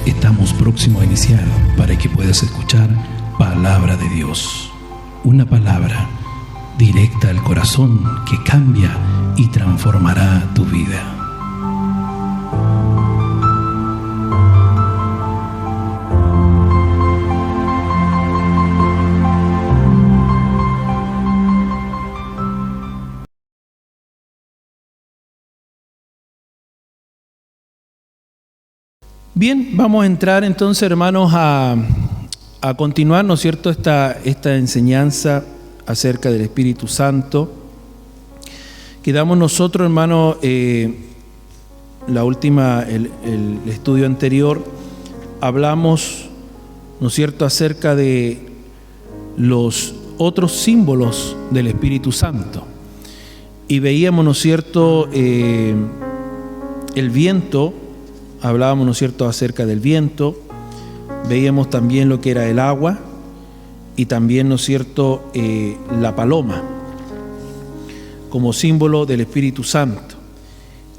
Estamos próximos a iniciar para que puedas escuchar Palabra de Dios. Una palabra directa al corazón que cambia y transformará tu vida. Bien, vamos a entrar entonces, hermanos, a continuar, ¿no es cierto?, esta enseñanza acerca del Espíritu Santo. Quedamos nosotros, hermanos, el estudio anterior, hablamos, ¿no es cierto?, acerca de los otros símbolos del Espíritu Santo. Y veíamos, ¿no es cierto?, el viento. Hablábamos, ¿no es cierto?, acerca del viento, veíamos también lo que era el agua y también, ¿no es cierto?, la paloma como símbolo del Espíritu Santo.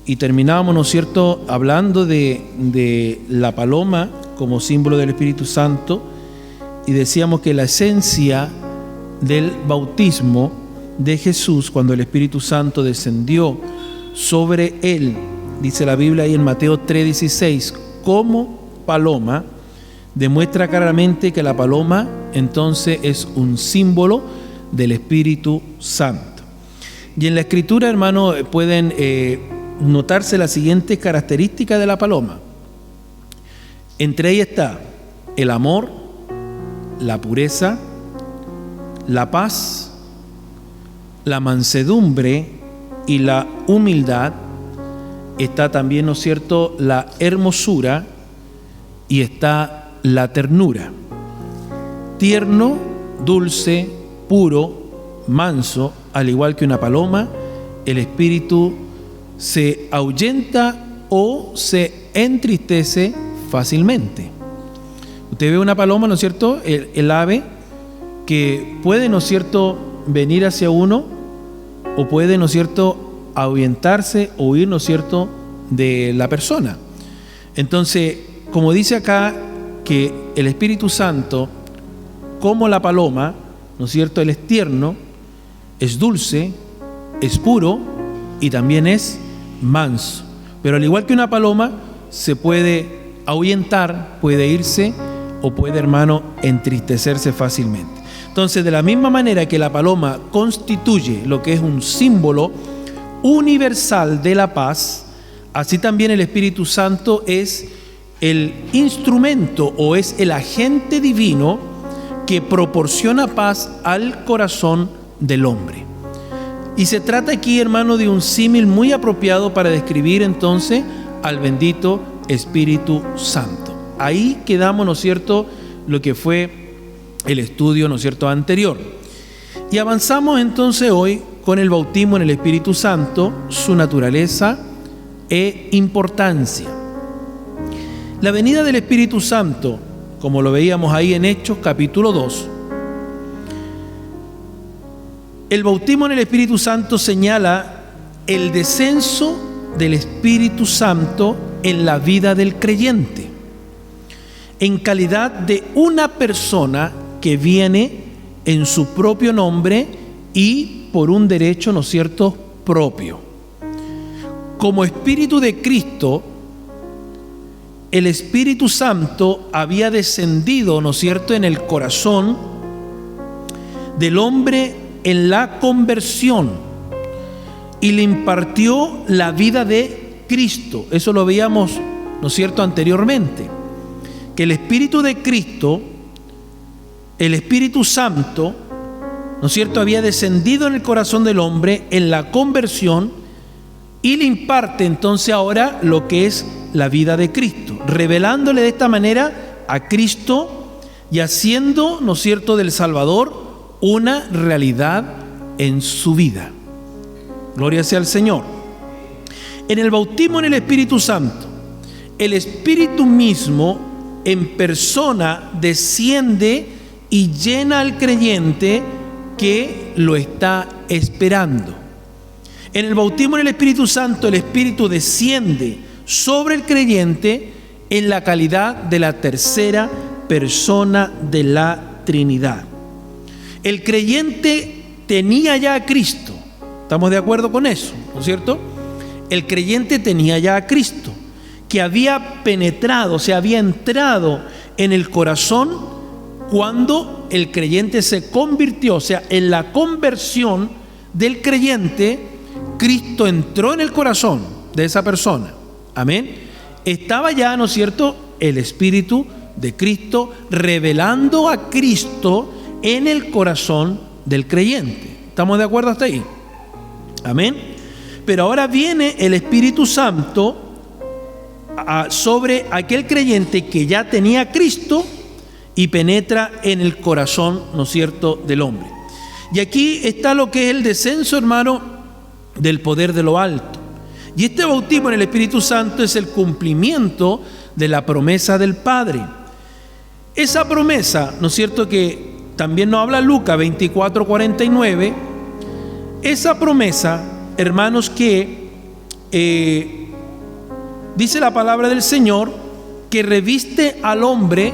Y terminábamos, ¿no es cierto?, hablando de la paloma como símbolo del Espíritu Santo, y decíamos que la esencia del bautismo de Jesús, cuando el Espíritu Santo descendió sobre él, dice la Biblia ahí en Mateo 3:16, como paloma, demuestra claramente que la paloma entonces es un símbolo del Espíritu Santo. Y en la Escritura, hermano, pueden notarse las siguientes características de la paloma. Entre ellas está el amor, la pureza, la paz, la mansedumbre y la humildad. Está también, ¿no es cierto?, la hermosura y está la ternura. Tierno, dulce, puro, manso, al igual que una paloma, el espíritu se ahuyenta o se entristece fácilmente. Usted ve una paloma, ¿no es cierto?, el ave que puede, ¿no es cierto?, venir hacia uno o puede, ¿no es cierto?, ahuyentarse o huir, ¿no es cierto?, de la persona. Entonces, como dice acá, que el Espíritu Santo, como la paloma, ¿no es cierto?, él es tierno, es dulce, es puro y también es manso. Pero al igual que una paloma, se puede ahuyentar, puede irse o puede, hermano, entristecerse fácilmente. Entonces, de la misma manera que la paloma constituye lo que es un símbolo universal de la paz, así también el Espíritu Santo es el instrumento o es el agente divino que proporciona paz al corazón del hombre. Y se trata aquí, hermano, de un símil muy apropiado para describir entonces al bendito Espíritu Santo. Ahí quedamos, ¿no es cierto?, lo que fue el estudio, ¿no es cierto?, anterior. Y avanzamos entonces hoy con el bautismo en el Espíritu Santo, su naturaleza e importancia. La venida del Espíritu Santo, como lo veíamos ahí en Hechos capítulo 2, el bautismo en el Espíritu Santo señala el descenso del Espíritu Santo en la vida del creyente, en calidad de una persona que viene en su propio nombre y por un derecho, ¿no es cierto?, propio. Como Espíritu de Cristo, el Espíritu Santo había descendido, ¿no es cierto?, en el corazón del hombre en la conversión y le impartió la vida de Cristo. Eso lo veíamos, ¿no es cierto?, anteriormente, que el Espíritu de Cristo, el Espíritu Santo, ¿no es cierto?, había descendido en el corazón del hombre en la conversión y le imparte entonces ahora lo que es la vida de Cristo, revelándole de esta manera a Cristo y haciendo, ¿no es cierto?, del Salvador una realidad en su vida. Gloria sea al Señor. En el bautismo en el Espíritu Santo, el Espíritu mismo en persona desciende y llena al creyente que lo está esperando. En el bautismo en el Espíritu Santo, el Espíritu desciende sobre el creyente en la calidad de la tercera persona de la Trinidad. El creyente tenía ya a Cristo. ¿Estamos de acuerdo con eso? ¿No es cierto? El creyente tenía ya a Cristo, que había penetrado, se había entrado en el corazón cuando el creyente se convirtió. O sea, en la conversión del creyente, Cristo entró en el corazón de esa persona. Amén. Estaba ya, ¿no es cierto?, el Espíritu de Cristo revelando a Cristo en el corazón del creyente. ¿Estamos de acuerdo hasta ahí? Amén. Pero ahora viene el Espíritu Santo sobre aquel creyente que ya tenía a Cristo y penetra en el corazón, ¿no es cierto?, del hombre. Y aquí está lo que es el descenso, hermano, del poder de lo alto. Y este bautismo en el Espíritu Santo es el cumplimiento de la promesa del Padre. Esa promesa, ¿no es cierto?, que también nos habla Lucas 24:49. Esa promesa, hermanos, que dice la palabra del Señor, que reviste al hombre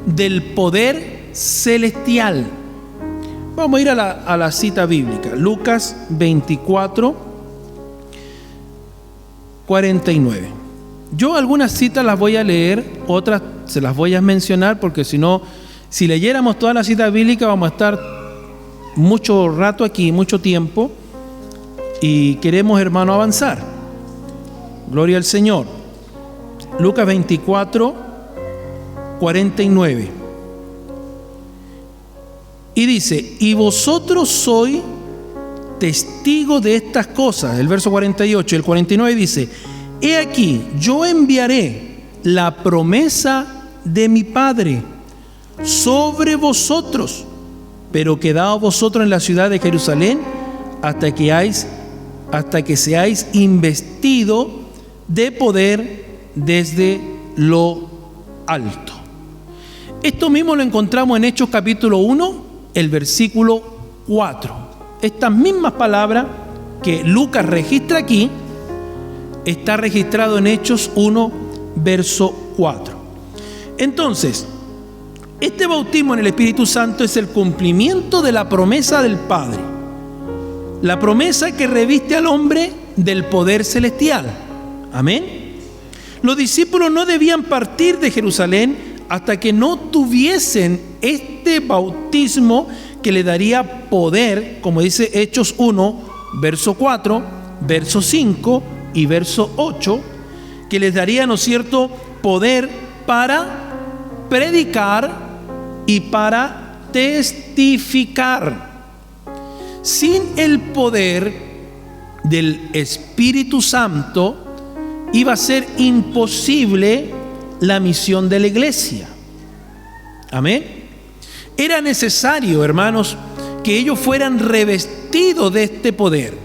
del poder celestial. Vamos a ir a la cita bíblica, Lucas 24:49. Yo algunas citas las voy a leer, otras se las voy a mencionar, porque si no, si leyéramos todas las citas bíblicas vamos a estar mucho rato aquí, mucho tiempo, y queremos, hermano, avanzar. Gloria al Señor. Lucas 24:49. Y dice: y vosotros sois testigos de estas cosas. El verso 48, el 49 dice: he aquí, yo enviaré la promesa de mi Padre sobre vosotros, pero quedaos vosotros en la ciudad de Jerusalén hasta que seáis investidos de poder desde lo alto. Esto mismo lo encontramos en Hechos capítulo 1, el versículo 4. Estas mismas palabras que Lucas registra aquí, está registrado en Hechos 1, verso 4. Entonces, este bautismo en el Espíritu Santo es el cumplimiento de la promesa del Padre. La promesa que reviste al hombre del poder celestial. Amén. Los discípulos no debían partir de Jerusalén hasta que no tuviesen este bautismo que le daría poder, como dice Hechos 1, verso 4, verso 5 y verso 8, que les daría, ¿no es cierto?, poder para predicar y para testificar. Sin el poder del Espíritu Santo iba a ser imposible la misión de la iglesia. Amén. Era necesario, hermanos, que ellos fueran revestidos de este poder.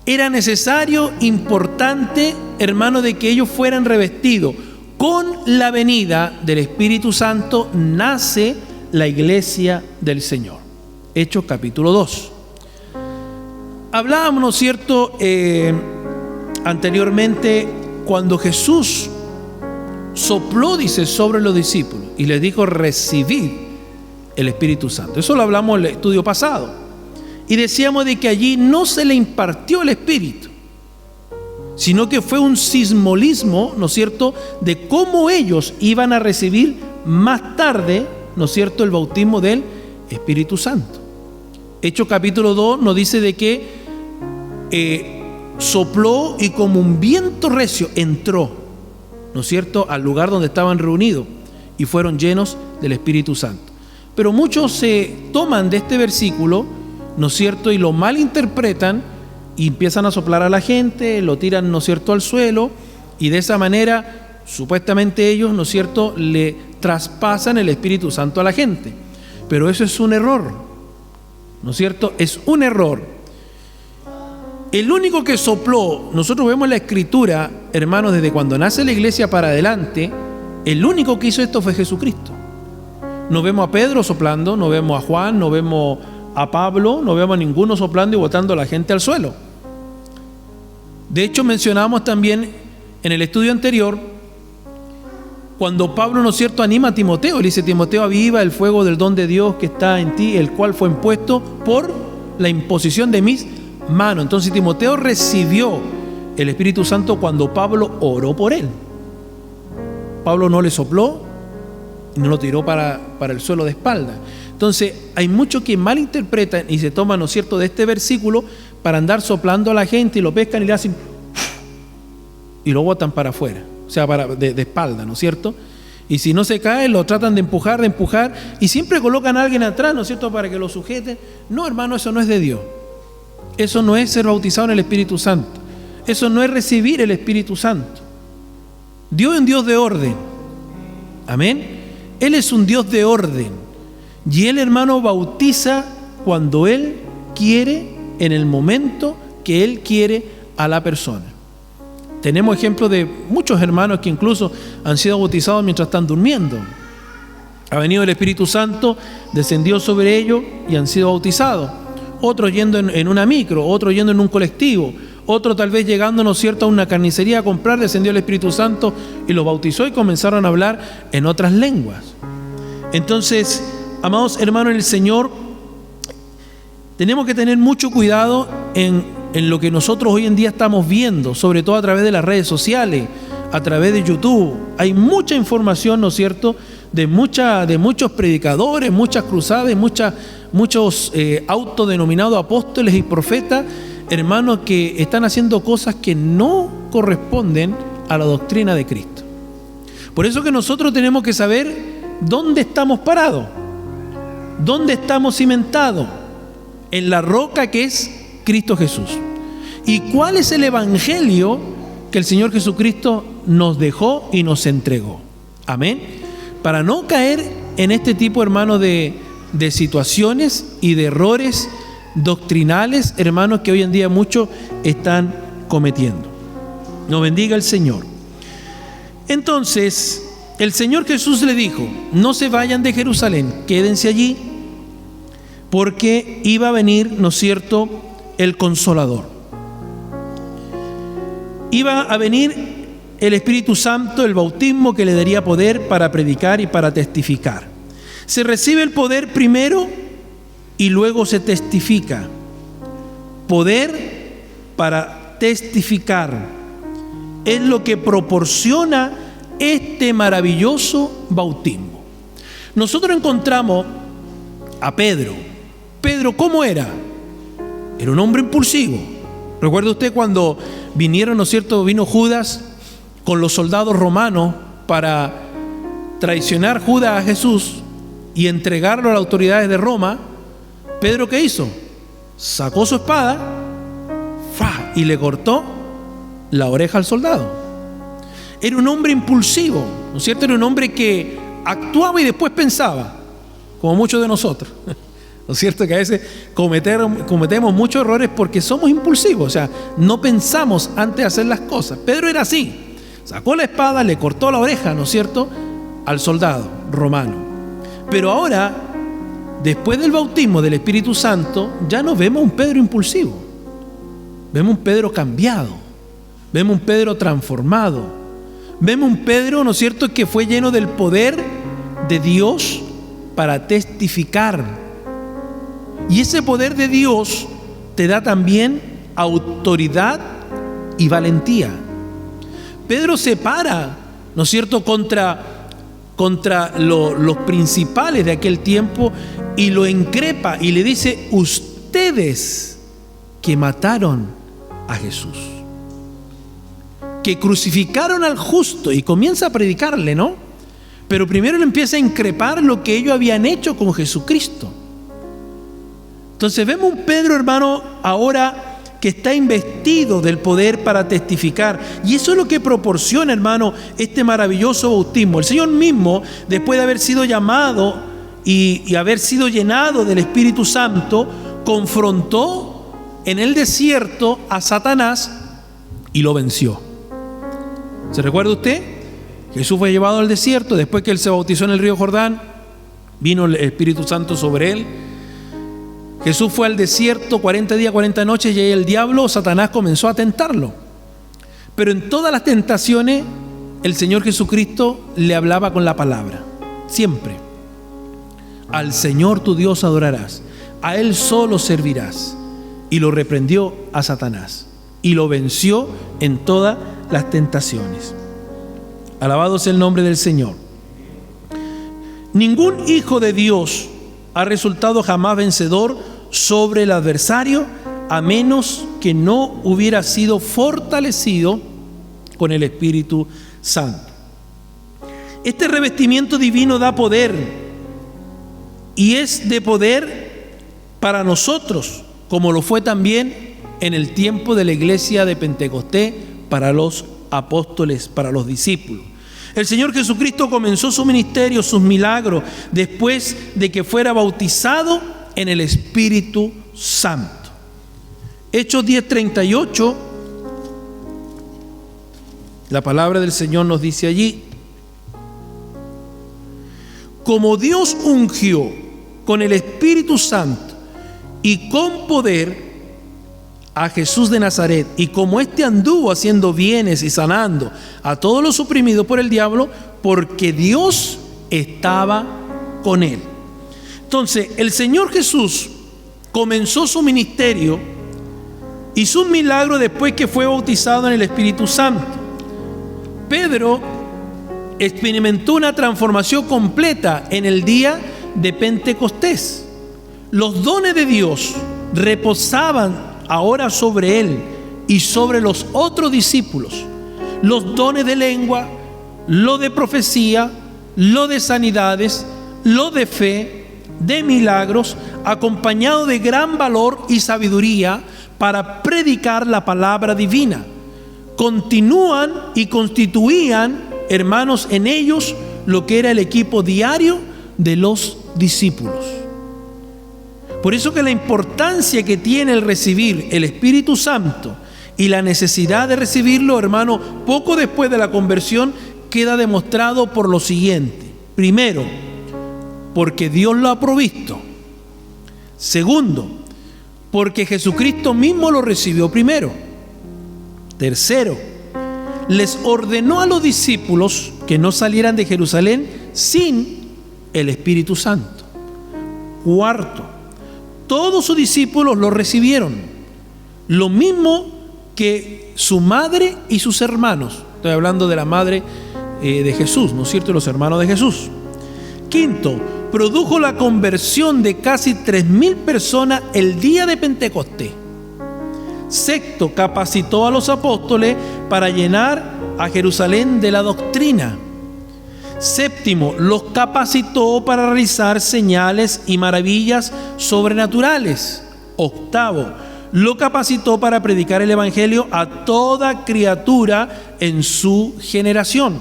Era necesario, importante, hermano, de que ellos fueran revestidos. Con la venida del Espíritu Santo nace la iglesia del Señor. Hechos capítulo 2. Hablábamos, ¿no es cierto?, anteriormente, cuando Jesús sopló, dice, sobre los discípulos y les dijo: recibid el Espíritu Santo. Eso lo hablamos en el estudio pasado. Y decíamos de que allí no se le impartió el Espíritu, sino que fue un sismolismo, ¿no es cierto?, de cómo ellos iban a recibir más tarde, ¿no es cierto?, el bautismo del Espíritu Santo. Hechos capítulo 2 nos dice de que sopló y como un viento recio entró, ¿no es cierto?, al lugar donde estaban reunidos y fueron llenos del Espíritu Santo. Pero muchos se toman de este versículo, ¿no es cierto?, y lo malinterpretan y empiezan a soplar a la gente, lo tiran, ¿no es cierto?, al suelo, y de esa manera supuestamente ellos, ¿no es cierto?, le traspasan el Espíritu Santo a la gente. Pero eso es un error, ¿no es cierto? Es un error. El único que sopló, nosotros vemos la Escritura, hermanos, desde cuando nace la iglesia para adelante, el único que hizo esto fue Jesucristo. No vemos a Pedro soplando, no vemos a Juan, no vemos a Pablo, no vemos a ninguno soplando y botando a la gente al suelo. De hecho, mencionamos también en el estudio anterior Cuando Pablo, ¿no es cierto?, anima a Timoteo, le dice: Timoteo, aviva el fuego del don de Dios que está en ti, el cual fue impuesto por la imposición de mis manos. Entonces Timoteo recibió el Espíritu Santo cuando Pablo oró por él. Pablo no le sopló, no lo tiró para el suelo de espalda. Entonces hay muchos que malinterpretan y se toman, ¿no es cierto?, de este versículo para andar soplando a la gente, y lo pescan y le hacen y lo botan para afuera, o sea, de espalda, ¿no es cierto? Y si no se cae, lo tratan de empujar, y siempre colocan a alguien atrás, ¿no es cierto?, para que lo sujeten. No, hermano, eso no es de Dios. Eso no es ser bautizado en el Espíritu Santo. Eso no es recibir el Espíritu Santo. Dios es un Dios de orden. Amén. Él es un Dios de orden. Y Él, hermano, bautiza cuando Él quiere, en el momento que Él quiere a la persona. Tenemos ejemplos de muchos hermanos que incluso han sido bautizados mientras están durmiendo. Ha venido el Espíritu Santo, descendió sobre ellos y han sido bautizados. Otros yendo en una micro, otros yendo en un colectivo, otros tal vez llegando, ¿no es cierto?, a una carnicería a comprar, descendió el Espíritu Santo y los bautizó y comenzaron a hablar en otras lenguas. Entonces, amados hermanos en el Señor, tenemos que tener mucho cuidado en lo que nosotros hoy en día estamos viendo, sobre todo a través de las redes sociales, a través de YouTube. Hay mucha información, ¿no es cierto?, de muchos predicadores, muchas cruzadas, muchos autodenominados apóstoles y profetas, hermanos, que están haciendo cosas que no corresponden a la doctrina de Cristo. Por eso que nosotros tenemos que saber dónde estamos parados, dónde estamos cimentados, en la roca que es Cristo Jesús. ¿Y cuál es el evangelio que el Señor Jesucristo nos dejó y nos entregó? Amén. Para no caer en este tipo, hermano, de situaciones y de errores doctrinales, hermanos, que hoy en día muchos están cometiendo. Nos bendiga el Señor. Entonces, el Señor Jesús le dijo: no se vayan de Jerusalén, quédense allí, porque iba a venir, ¿no es cierto?, el Consolador. Iba a venir el Espíritu Santo, el bautismo que le daría poder para predicar y para testificar. Se recibe el poder primero y luego se testifica. Poder para testificar es lo que proporciona este maravilloso bautismo. Nosotros encontramos a Pedro. Pedro, ¿cómo era? Era un hombre impulsivo. ¿Recuerda usted cuando vinieron, ¿no es cierto?, vino Judas con los soldados romanos para traicionar Judas a Jesús y entregarlo a las autoridades de Roma? Pedro, ¿qué hizo? Sacó su espada y le cortó la oreja al soldado. Era un hombre impulsivo, ¿no es cierto? Era un hombre que actuaba y después pensaba, como muchos de nosotros. ¿No es cierto? Que a veces cometemos muchos errores porque somos impulsivos, o sea, no pensamos antes de hacer las cosas. Pedro era así, sacó la espada, le cortó la oreja, ¿no es cierto?, al soldado romano. Pero ahora, después del bautismo del Espíritu Santo, ya no vemos un Pedro impulsivo, vemos un Pedro cambiado, vemos un Pedro transformado, vemos un Pedro, ¿no es cierto?, que fue lleno del poder de Dios para testificar. Y ese poder de Dios te da también autoridad y valentía. Pedro se para, ¿no es cierto?, contra los principales de aquel tiempo y lo increpa y le dice: ustedes que mataron a Jesús, que crucificaron al justo, y comienza a predicarle, ¿no? Pero primero le empieza a increpar lo que ellos habían hecho con Jesucristo. Entonces vemos un Pedro, hermano, ahora que está investido del poder para testificar. Y eso es lo que proporciona, hermano, este maravilloso bautismo. El Señor mismo, después de haber sido llamado y haber sido llenado del Espíritu Santo, confrontó en el desierto a Satanás y lo venció. ¿Se recuerda usted? Jesús fue llevado al desierto después que él se bautizó en el río Jordán. Vino el Espíritu Santo sobre él. Jesús fue al desierto 40 días, 40 noches, y ahí el diablo, Satanás, comenzó a tentarlo. Pero en todas las tentaciones, el Señor Jesucristo le hablaba con la palabra, siempre. Al Señor tu Dios adorarás, a Él solo servirás. Y lo reprendió a Satanás y lo venció en todas las tentaciones. Alabado sea el nombre del Señor. Ningún hijo de Dios ha resultado jamás vencedor sobre el adversario, a menos que no hubiera sido fortalecido con el Espíritu Santo. Este revestimiento divino da poder, y es de poder para nosotros, como lo fue también en el tiempo de la iglesia de Pentecostés para los apóstoles, para los discípulos. El Señor Jesucristo comenzó su ministerio, sus milagros, después de que fuera bautizado en el Espíritu Santo. Hechos 10:38, la palabra del Señor nos dice allí: como Dios ungió con el Espíritu Santo y con poder a Jesús de Nazaret, y como éste anduvo haciendo bienes y sanando a todos los oprimidos por el diablo, porque Dios estaba con él. Entonces, el Señor Jesús comenzó su ministerio y sus milagros después que fue bautizado en el Espíritu Santo. Pedro experimentó una transformación completa en el día de Pentecostés. Los dones de Dios reposaban ahora sobre él y sobre los otros discípulos. Los dones de lengua, lo de profecía, lo de sanidades, lo de fe, de milagros, acompañado de gran valor y sabiduría para predicar la palabra divina. Continúan y constituían, hermanos, en ellos lo que era el equipo diario de los discípulos. Por eso que la importancia que tiene el recibir el Espíritu Santo y la necesidad de recibirlo, hermano, poco después de la conversión, queda demostrado por lo siguiente. Primero, porque Dios lo ha provisto. Segundo, porque Jesucristo mismo lo recibió primero. Tercero, les ordenó a los discípulos que no salieran de Jerusalén sin el Espíritu Santo. Cuarto, todos sus discípulos lo recibieron, lo mismo que su madre y sus hermanos. Estoy hablando de la madre de Jesús, ¿no es cierto? Los hermanos de Jesús. Quinto, produjo la conversión de casi 3.000 personas el día de Pentecostés. Sexto, capacitó a los apóstoles para llenar a Jerusalén de la doctrina. Séptimo, los capacitó para realizar señales y maravillas sobrenaturales. Octavo, lo capacitó para predicar el evangelio a toda criatura en su generación.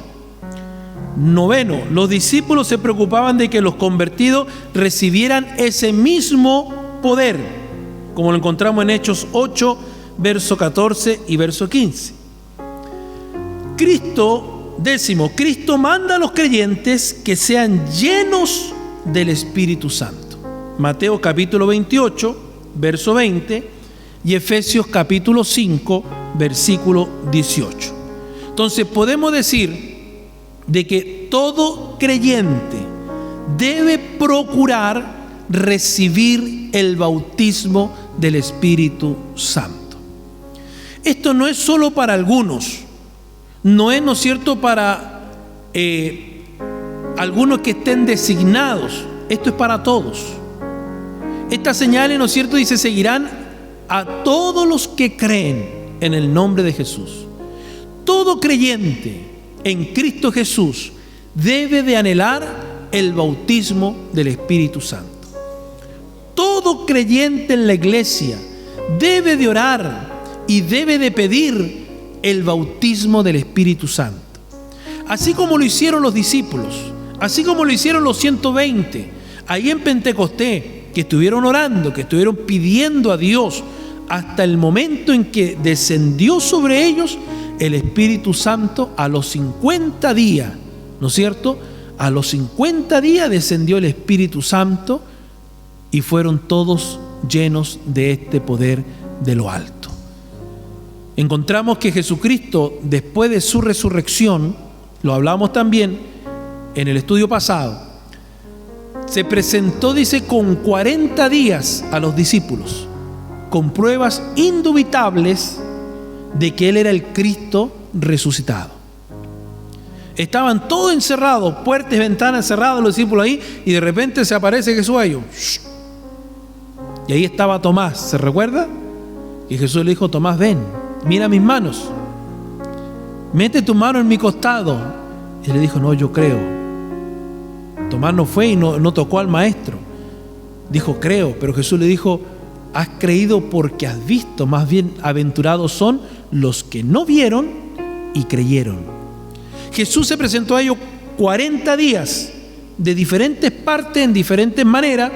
Noveno, los discípulos se preocupaban de que los convertidos recibieran ese mismo poder, como lo encontramos en Hechos 8, verso 14 y verso 15. Cristo manda a los creyentes que sean llenos del Espíritu Santo. Mateo capítulo 28, verso 20, y Efesios capítulo 5, versículo 18. Entonces podemos decir de que todo creyente debe procurar recibir el bautismo del Espíritu Santo. Esto no es solo para algunos. No es, ¿no es cierto?, para algunos que estén designados. Esto es para todos. Estas señales, ¿no es cierto?, dice, seguirán a todos los que creen en el nombre de Jesús. Todo creyente en Cristo Jesús debe de anhelar el bautismo del Espíritu Santo. Todo creyente en la iglesia debe de orar y debe de pedir el bautismo del Espíritu Santo. Así como lo hicieron los discípulos, así como lo hicieron los 120, ahí en Pentecostés, que estuvieron orando, que estuvieron pidiendo a Dios, hasta el momento en que descendió sobre ellos el Espíritu Santo a los 50 días, ¿no es cierto? A los 50 días descendió el Espíritu Santo y fueron todos llenos de este poder de lo alto. Encontramos que Jesucristo, después de su resurrección, lo hablamos también en el estudio pasado, se presentó, dice, con 40 días a los discípulos, con pruebas indubitables de que Él era el Cristo resucitado. Estaban todos encerrados, puertas y ventanas cerradas, los discípulos ahí, y de repente se aparece Jesús a ellos. Y ahí estaba Tomás, ¿se recuerda? Y Jesús le dijo: Tomás, ven, mira mis manos, mete tu mano en mi costado. Y él le dijo: no, yo creo. Tomás no fue y no tocó al maestro. Dijo: creo. Pero Jesús le dijo: has creído porque has visto. Más bien aventurados son los que no vieron y creyeron. Jesús se presentó a ellos 40 días de diferentes partes, en diferentes maneras,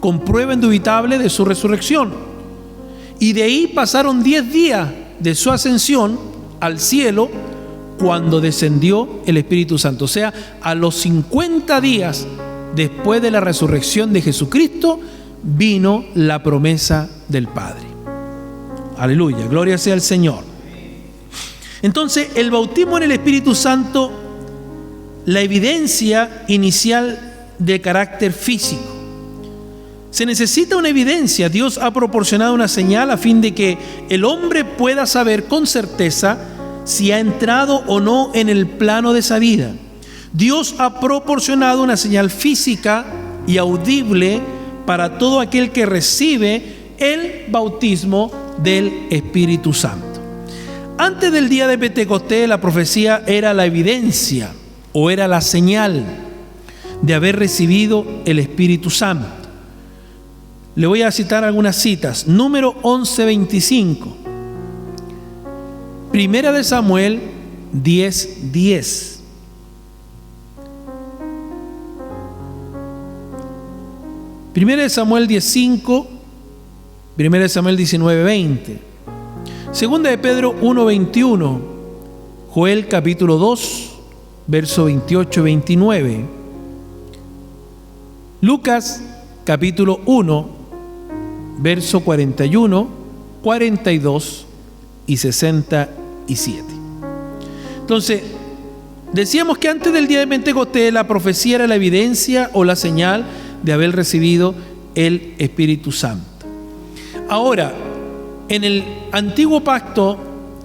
con prueba indubitable de su resurrección. Y de ahí pasaron 10 días de su ascensión al cielo, cuando descendió el Espíritu Santo. O sea, a los 50 días después de la resurrección de Jesucristo, vino la promesa del Padre. Aleluya, gloria sea al Señor. Entonces, el bautismo en el Espíritu Santo, la evidencia inicial de carácter físico. Se necesita una evidencia. Dios ha proporcionado una señal a fin de que el hombre pueda saber con certeza si ha entrado o no en el plano de esa vida. Dios ha proporcionado una señal física y audible para todo aquel que recibe el bautismo del Espíritu Santo. Antes del día de Pentecostés, la profecía era la evidencia o era la señal de haber recibido el Espíritu Santo. Le voy a citar algunas citas. Número 11:25. Primera de Samuel 10:10. Primera de Samuel 10:5. Primera de Samuel 19:20. Segunda de Pedro 1:21. Joel capítulo 2, verso 28-29. Lucas capítulo 1, verso 41, 42 y 67. Entonces, decíamos que antes del día de Pentecostés la profecía era la evidencia o la señal de haber recibido el Espíritu Santo. Ahora, en el antiguo pacto,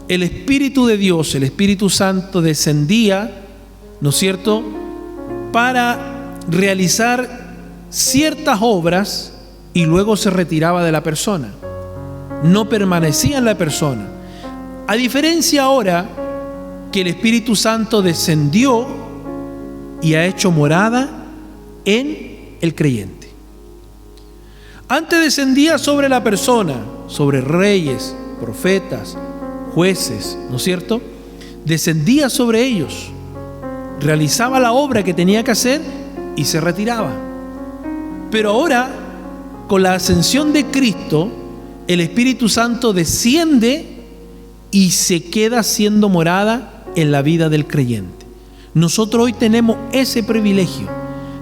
el Espíritu de Dios, el Espíritu Santo, descendía, ¿no es cierto?, para realizar ciertas obras y luego se retiraba de la persona. No permanecía en la persona. A diferencia ahora que el Espíritu Santo descendió y ha hecho morada en el creyente. Antes descendía sobre la persona, sobre reyes, profetas, jueces, ¿no es cierto? Descendía sobre ellos, realizaba la obra que tenía que hacer y se retiraba. Pero ahora, con la ascensión de Cristo, el Espíritu Santo desciende y se queda siendo morada en la vida del creyente. Nosotros hoy tenemos ese privilegio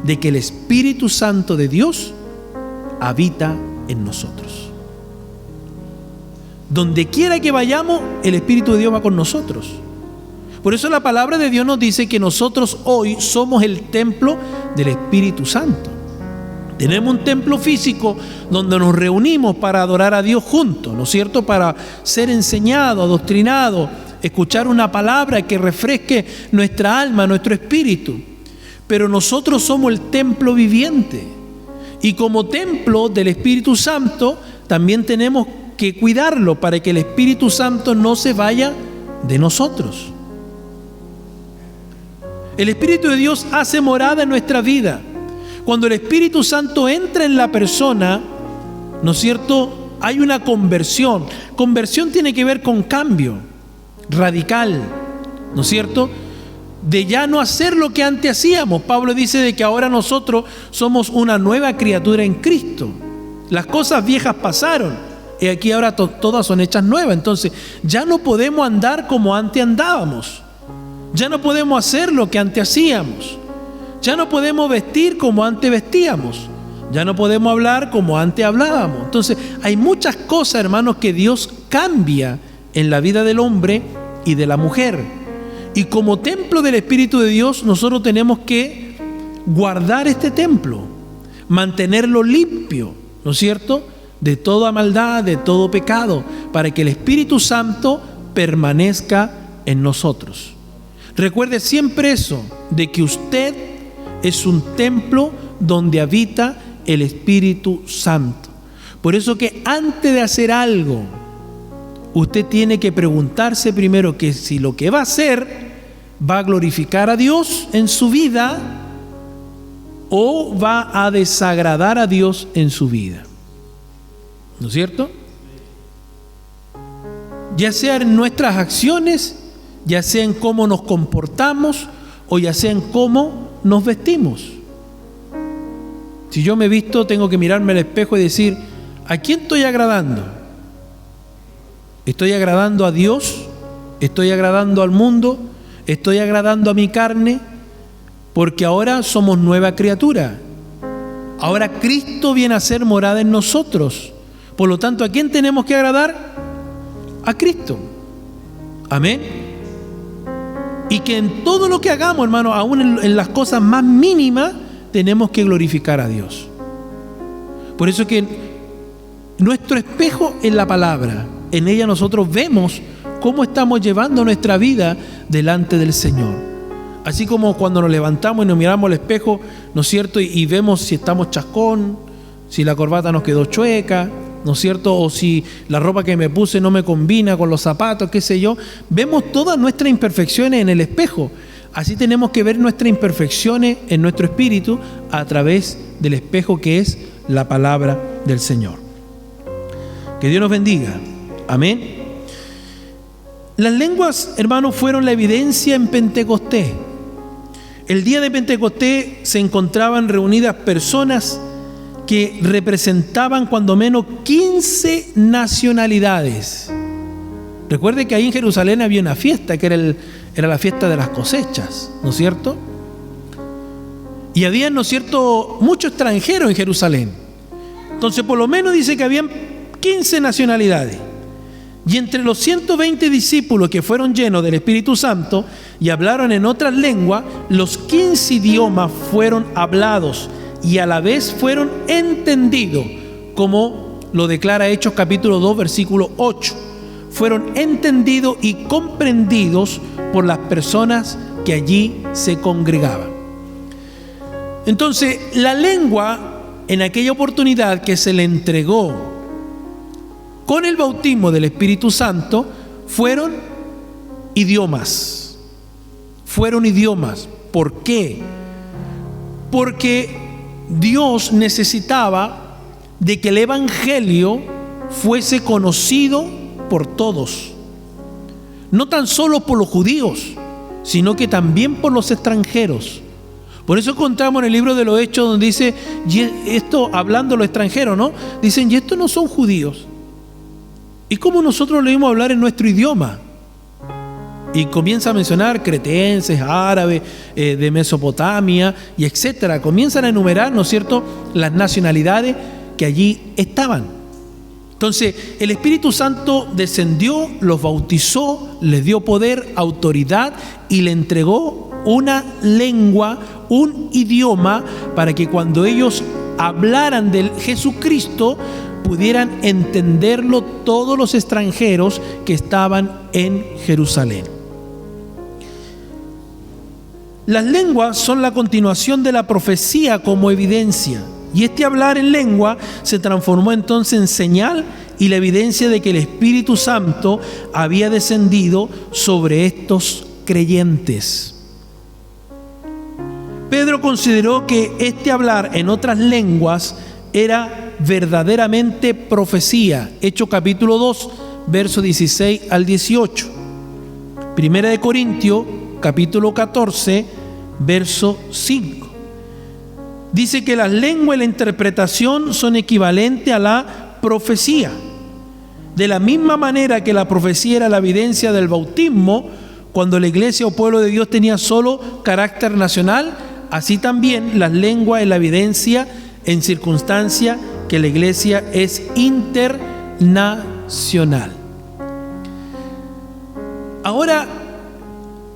de que el Espíritu Santo de Dios habita en nosotros. Donde quiera que vayamos, el Espíritu de Dios va con nosotros. Por eso la palabra de Dios nos dice que nosotros hoy somos el templo del Espíritu Santo. Tenemos un templo físico donde nos reunimos para adorar a Dios juntos, ¿no es cierto? Para ser enseñado, adoctrinado, escuchar una palabra que refresque nuestra alma, nuestro espíritu. Pero nosotros somos el templo viviente. Y como templo del Espíritu Santo, también tenemos que cuidarlo para que el Espíritu Santo no se vaya de nosotros. El Espíritu de Dios hace morada en nuestra vida. Cuando el Espíritu Santo entra en la persona, ¿no es cierto?, hay una conversión. Conversión tiene que ver con cambio radical, ¿no es cierto?, de ya no hacer lo que antes hacíamos. Pablo dice de que ahora nosotros somos una nueva criatura en Cristo. Las cosas viejas pasaron y aquí ahora todas son hechas nuevas. Entonces ya no podemos andar como antes andábamos. Ya no podemos hacer lo que antes hacíamos. Ya no podemos vestir como antes vestíamos. Ya no podemos hablar como antes hablábamos. Entonces hay muchas cosas, hermanos, que Dios cambia en la vida del hombre y de la mujer. Y como templo del Espíritu de Dios, nosotros tenemos que guardar este templo, mantenerlo limpio, ¿no es cierto?, de toda maldad, de todo pecado, para que el Espíritu Santo permanezca en nosotros. Recuerde siempre eso, de que usted es un templo donde habita el Espíritu Santo. Por eso que antes de hacer algo, usted tiene que preguntarse primero que si lo que va a hacer va a glorificar a Dios en su vida o va a desagradar a Dios en su vida. ¿No es cierto? Ya sea en nuestras acciones, ya sea en cómo nos comportamos o ya sea en cómo nos vestimos. Si yo me visto, tengo que mirarme al espejo y decir, ¿a quién estoy agradando? ¿Estoy agradando a Dios? ¿Estoy agradando al mundo? ¿Estoy agradando a mi carne? Porque ahora somos nueva criatura. Ahora Cristo viene a ser morada en nosotros. Por lo tanto, ¿a quién tenemos que agradar? A Cristo. Amén. Y que en todo lo que hagamos, hermano, aún en las cosas más mínimas, tenemos que glorificar a Dios. Por eso que nuestro espejo es la palabra. En ella nosotros vemos cómo estamos llevando nuestra vida delante del Señor. Así como cuando nos levantamos y nos miramos al espejo, ¿no es cierto?, y vemos si estamos chascón, si la corbata nos quedó chueca, ¿no es cierto?, o si la ropa que me puse no me combina con los zapatos, qué sé yo. Vemos todas nuestras imperfecciones en el espejo. Así tenemos que ver nuestras imperfecciones en nuestro espíritu a través del espejo que es la palabra del Señor. Que Dios nos bendiga. Amén. Las lenguas, hermanos, fueron la evidencia en Pentecostés. El día de Pentecostés se encontraban reunidas personas que representaban cuando menos 15 nacionalidades. Recuerde que ahí en Jerusalén había una fiesta que era la fiesta de las cosechas, ¿no es cierto? Y había, ¿no es cierto?, muchos extranjeros en Jerusalén. Entonces, por lo menos dice que habían 15 nacionalidades. Y entre los 120 discípulos que fueron llenos del Espíritu Santo y hablaron en otras lenguas, los 15 idiomas fueron hablados y a la vez fueron entendidos, como lo declara Hechos capítulo 2, versículo 8. Fueron entendidos y comprendidos por las personas que allí se congregaban. Entonces, la lengua, en aquella oportunidad que se le entregó con el bautismo del Espíritu Santo, fueron idiomas. Fueron idiomas. ¿Por qué? Porque Dios necesitaba de que el Evangelio fuese conocido por todos. No tan solo por los judíos, sino que también por los extranjeros. Por eso encontramos en el libro de los Hechos donde dice, y esto hablando de los extranjeros, ¿no? Dicen, y estos no son judíos. ¿Y cómo nosotros le oímos hablar en nuestro idioma? Y comienza a mencionar cretenses, árabes, de Mesopotamia, y etcétera. Comienzan a enumerar, ¿no es cierto?, las nacionalidades que allí estaban. Entonces, el Espíritu Santo descendió, los bautizó, les dio poder, autoridad y le entregó una lengua, un idioma, para que cuando ellos hablaran de Jesucristo, pudieran entenderlo todos los extranjeros que estaban en Jerusalén. Las lenguas son la continuación de la profecía como evidencia, y este hablar en lengua se transformó entonces en señal y la evidencia de que el Espíritu Santo había descendido sobre estos creyentes. Pedro consideró que este hablar en otras lenguas era verdaderamente profecía. Hechos capítulo 2, versos 16 al 18. Primera de Corintios, capítulo 14, verso 5. Dice que las lenguas y la interpretación son equivalentes a la profecía. De la misma manera que la profecía era la evidencia del bautismo, cuando la iglesia o pueblo de Dios tenía solo carácter nacional, así también las lenguas es la evidencia en circunstancia que la iglesia es internacional. Ahora,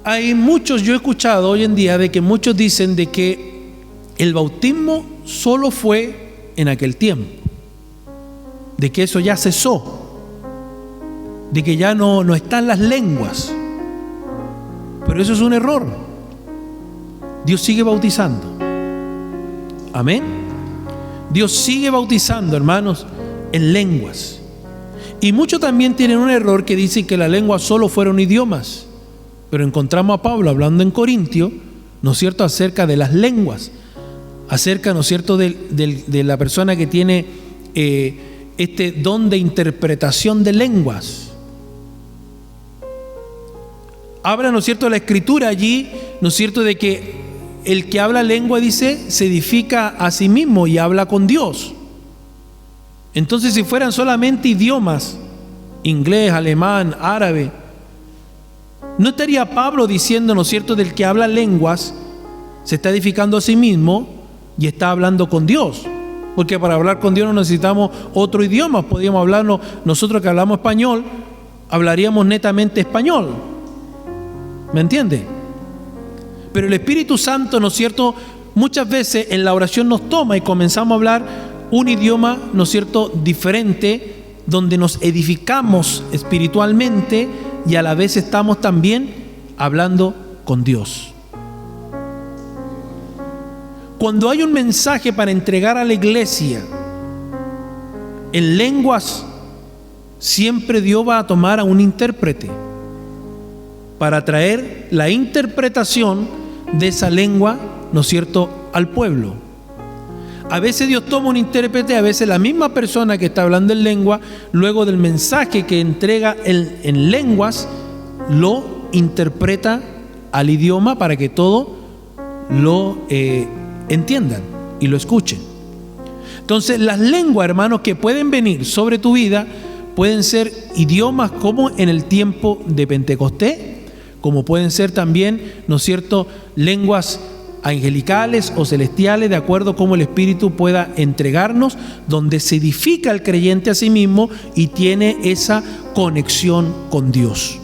Hay muchos, yo he escuchado hoy en día de que muchos dicen de que el bautismo solo fue en aquel tiempo, de que eso ya cesó, de que ya no están las lenguas. Pero eso es un error. Dios sigue bautizando. Amén. Dios sigue bautizando, hermanos, en lenguas. Y muchos también tienen un error que dicen que las lenguas solo fueron idiomas. Pero encontramos a Pablo hablando en Corintio, ¿no es cierto?, acerca de las lenguas, acerca, ¿no es cierto?, de la persona que tiene este don de interpretación de lenguas. Habla, ¿no es cierto?, la Escritura allí, ¿no es cierto?, de que el que habla lengua, dice, se edifica a sí mismo y habla con Dios. Entonces, si fueran solamente idiomas, inglés, alemán, árabe, no estaría Pablo diciendo, ¿no es cierto?, del que habla lenguas, se está edificando a sí mismo y está hablando con Dios. Porque para hablar con Dios no necesitamos otro idioma. Podríamos hablarnos, nosotros que hablamos español, hablaríamos netamente español. ¿Me entiende? Pero el Espíritu Santo, ¿no es cierto?, muchas veces en la oración nos toma y comenzamos a hablar un idioma, ¿no es cierto?, diferente, donde nos edificamos espiritualmente y a la vez estamos también hablando con Dios. Cuando hay un mensaje para entregar a la iglesia en lenguas, siempre Dios va a tomar a un intérprete para traer la interpretación de esa lengua, ¿no es cierto?, al pueblo. A veces Dios toma un intérprete, a veces la misma persona que está hablando en lengua, luego del mensaje que entrega en lenguas, lo interpreta al idioma para que todos lo entiendan y lo escuchen. Entonces, las lenguas, hermanos, que pueden venir sobre tu vida, pueden ser idiomas como en el tiempo de Pentecostés, como pueden ser también, ¿no es cierto?, lenguas angelicales o celestiales, de acuerdo a cómo el Espíritu pueda entregarnos, donde se edifica el creyente a sí mismo y tiene esa conexión con Dios.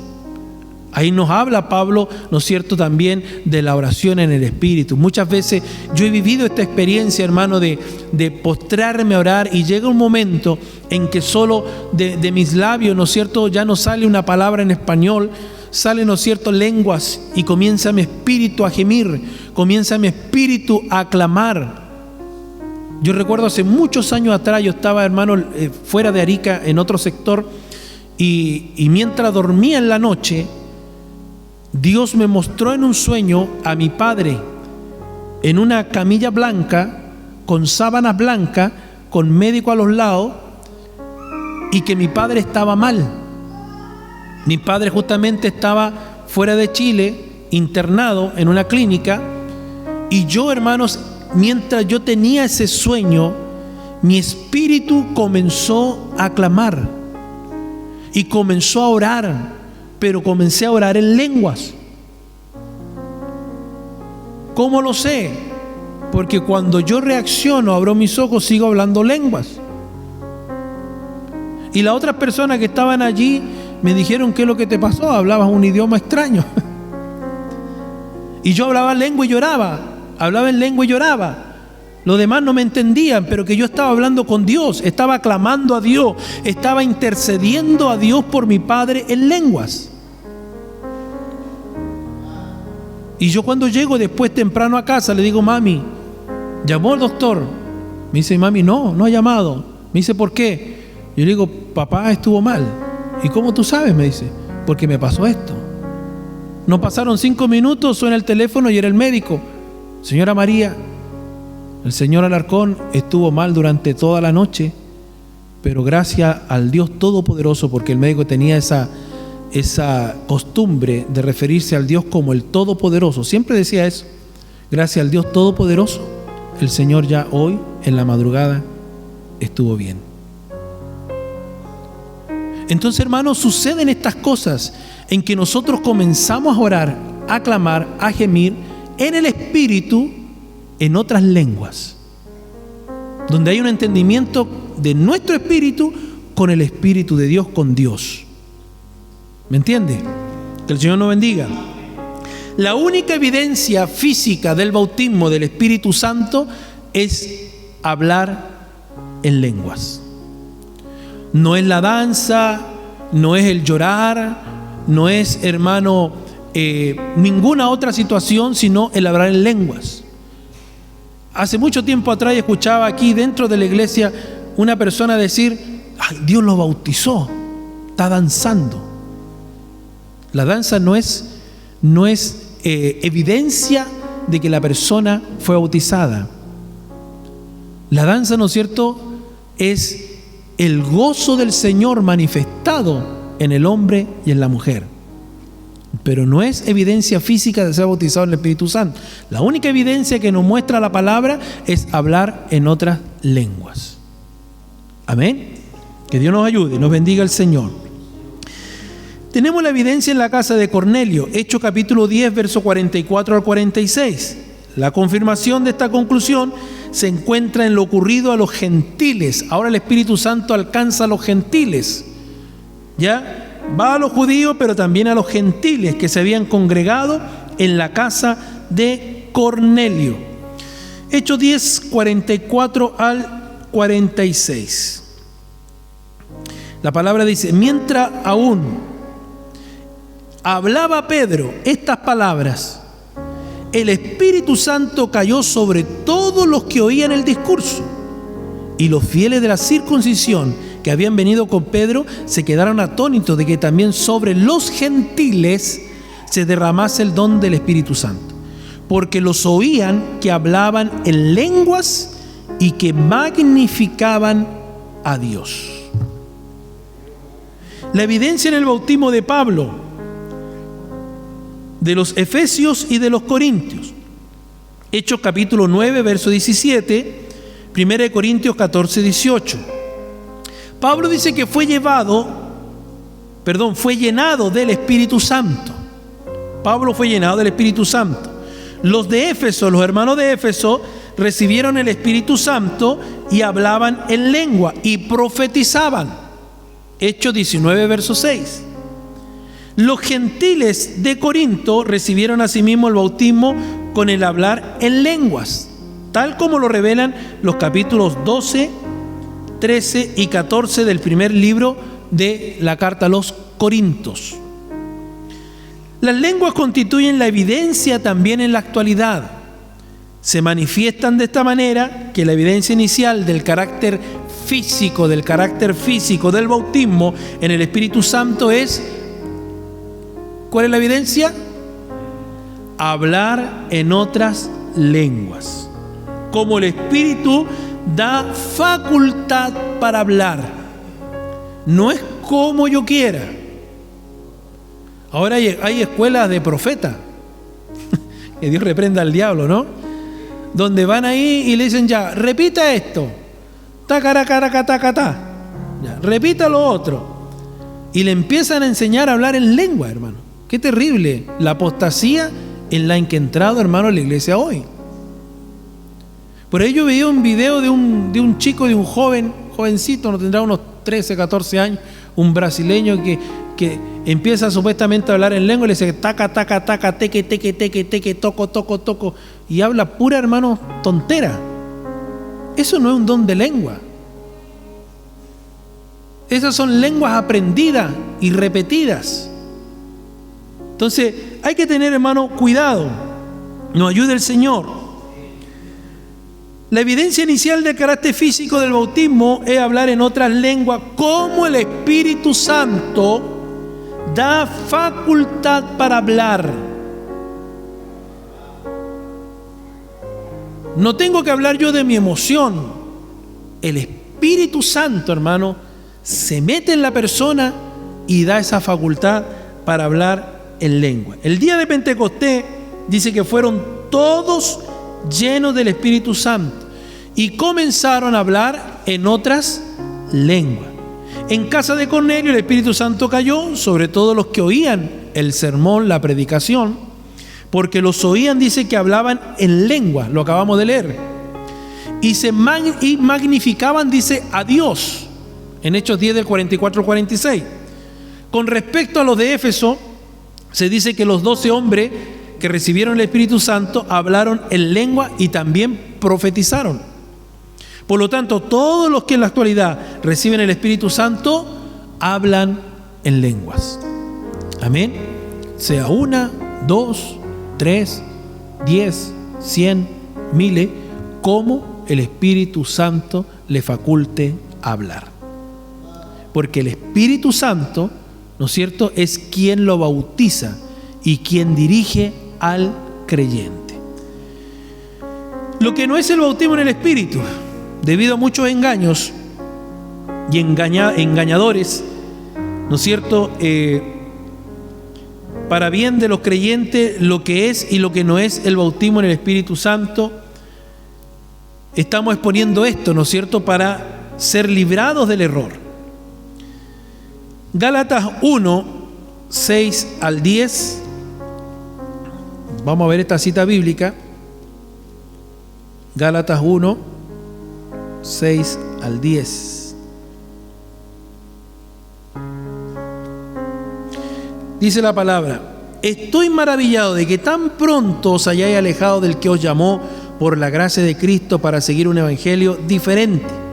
Ahí nos habla Pablo, ¿no es cierto?, también de la oración en el Espíritu. Muchas veces yo he vivido esta experiencia, hermano, de postrarme a orar, y llega un momento en que solo de mis labios, ¿no es cierto?, ya no sale una palabra en español, salen, ¿no es cierto?, lenguas, y comienza mi espíritu a gemir, comienza mi espíritu a clamar. Yo recuerdo hace muchos años atrás, yo estaba, hermano, fuera de Arica, en otro sector, y mientras dormía en la noche, Dios me mostró en un sueño a mi padre en una camilla blanca, con sábanas blancas, con médico a los lados, y que mi padre estaba mal. Mi padre justamente estaba fuera de Chile, internado en una clínica, y yo, hermanos, mientras yo tenía ese sueño, mi espíritu comenzó a clamar y comenzó a orar, pero comencé a orar en lenguas. ¿Cómo lo sé? Porque cuando yo reacciono, abro mis ojos, sigo hablando lenguas. Y las otras personas que estaban allí me dijeron: ¿qué es lo que te pasó? Hablabas un idioma extraño. Y yo hablaba lengua y lloraba, hablaba en lengua y lloraba. Los demás no me entendían, pero que yo estaba hablando con Dios, estaba clamando a Dios, estaba intercediendo a Dios por mi padre en lenguas. Y yo, cuando llego después temprano a casa, le digo: mami, ¿llamó el doctor? Me dice: mami, no ha llamado. Me dice: ¿por qué? Yo le digo: papá estuvo mal. ¿Y cómo tú sabes? Me dice: porque me pasó esto. No pasaron 5 minutos, suena el teléfono y era el médico. Señora María, el señor Alarcón estuvo mal durante toda la noche, pero gracias al Dios Todopoderoso, porque el médico tenía esa costumbre de referirse al Dios como el Todopoderoso, siempre decía eso: gracias al Dios Todopoderoso, el Señor ya hoy en la madrugada estuvo bien. Entonces, hermanos, suceden estas cosas en que nosotros comenzamos a orar, a clamar, a gemir en el Espíritu, en otras lenguas, donde hay un entendimiento de nuestro espíritu con el Espíritu de Dios, con Dios. ¿Me entiende? Que el Señor nos bendiga. La única evidencia física del bautismo del Espíritu Santo es hablar en lenguas. No es la danza, no es el llorar, no es, hermano, ninguna otra situación, sino el hablar en lenguas. Hace mucho tiempo atrás escuchaba aquí dentro de la iglesia una persona decir: ay, Dios lo bautizó, está danzando. La danza no es evidencia de que la persona fue bautizada. La danza, ¿no es cierto?, es el gozo del Señor manifestado en el hombre y en la mujer, pero no es evidencia física de ser bautizado en el Espíritu Santo. La única evidencia que nos muestra la palabra es hablar en otras lenguas. Amén. Que Dios nos ayude, nos bendiga el Señor. Tenemos la evidencia en la casa de Cornelio, Hechos capítulo 10, verso 44 al 46. La confirmación de esta conclusión se encuentra en lo ocurrido a los gentiles. Ahora el Espíritu Santo alcanza a los gentiles. ¿Ya? Va a los judíos, pero también a los gentiles que se habían congregado en la casa de Cornelio. Hechos 10, 44 al 46. La palabra dice: mientras aún hablaba Pedro estas palabras, el Espíritu Santo cayó sobre todos los que oían el discurso, y los fieles de la circuncisión que habían venido con Pedro se quedaron atónitos de que también sobre los gentiles se derramase el don del Espíritu Santo, porque los oían que hablaban en lenguas y que magnificaban a Dios. La evidencia en el bautismo de Pablo, de los Efesios y de los Corintios. Hechos capítulo 9, verso 17, 1 Corintios 14, 18. Pablo dice que fue llenado del Espíritu Santo. Pablo fue llenado del Espíritu Santo. Los de Éfeso, los hermanos de Éfeso, recibieron el Espíritu Santo y hablaban en lengua y profetizaban. Hechos 19, verso 6. Los gentiles de Corinto recibieron asimismo el bautismo con el hablar en lenguas, tal como lo revelan los capítulos 12, 13 y 14 del primer libro de la carta a los Corintios. Las lenguas constituyen la evidencia también en la actualidad. Se manifiestan de esta manera que la evidencia inicial del carácter físico del bautismo en el Espíritu Santo es... ¿Cuál es la evidencia? Hablar en otras lenguas. Como el Espíritu da facultad para hablar. No es como yo quiera. Ahora hay escuelas de profeta. Que Dios reprenda al diablo, ¿no? Donde van ahí y le dicen: ya, repita esto. Tacaracaracatatá. Ya, repita lo otro. Y le empiezan a enseñar a hablar en lengua, hermano. Qué terrible la apostasía en la que ha entrado, hermano, la iglesia hoy. Por ello yo veía un video de un chico, de un jovencito, no tendrá unos 13, 14 años, un brasileño que empieza supuestamente a hablar en lengua y le dice taca, taca, taca, teque, teque, teque, teque, toco, toco, toco, y habla pura, hermano, tontera. Eso no es un don de lengua. Esas son lenguas aprendidas y repetidas. Entonces hay que tener, hermano, cuidado. Nos ayude el Señor. La evidencia inicial del carácter físico del bautismo es hablar en otras lenguas, como el Espíritu Santo da facultad para hablar. No tengo que hablar yo de mi emoción. El Espíritu Santo, hermano, se mete en la persona y da esa facultad para hablar en lengua. El día de Pentecostés dice que fueron todos llenos del Espíritu Santo y comenzaron a hablar en otras lenguas. En casa de Cornelio el Espíritu Santo cayó sobre todos los que oían el sermón, la predicación, porque los oían, dice que hablaban en lengua, lo acabamos de leer, y magnificaban, dice, a Dios, en Hechos 10 del 44 al 46. Con respecto a los de Éfeso, se dice que los 12 hombres que recibieron el Espíritu Santo hablaron en lengua y también profetizaron. Por lo tanto, todos los que en la actualidad reciben el Espíritu Santo hablan en lenguas. Amén. Sea 1, 2, 3, 10, 100, 1000, como el Espíritu Santo le faculte hablar. Porque el Espíritu Santo, ¿no es cierto?, es quien lo bautiza y quien dirige al creyente. Lo que no es el bautismo en el Espíritu, debido a muchos engaños y engañadores, ¿no es cierto?, para bien de los creyentes, lo que es y lo que no es el bautismo en el Espíritu Santo, estamos exponiendo esto, ¿no es cierto?, para ser librados del error. Gálatas 1, 6 al 10. Vamos a ver esta cita bíblica. Gálatas 1, 6 al 10. Dice la palabra: estoy maravillado de que tan pronto os hayáis alejado del que os llamó por la gracia de Cristo para seguir un evangelio diferente.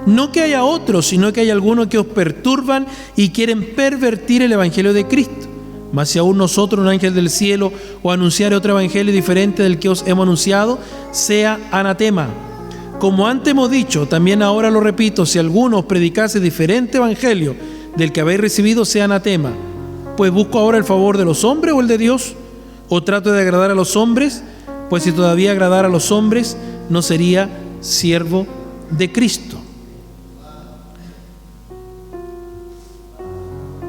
No que haya otros, sino que hay algunos que os perturban y quieren pervertir el evangelio de Cristo. Mas si aún nosotros, un ángel del cielo, o anunciare otro evangelio diferente del que os hemos anunciado, sea anatema. Como antes hemos dicho, también ahora lo repito: si alguno os predicase diferente evangelio del que habéis recibido, sea anatema. Pues busco ahora el favor de los hombres o el de Dios, o trato de agradar a los hombres, pues si todavía agradara a los hombres, no sería siervo de Cristo.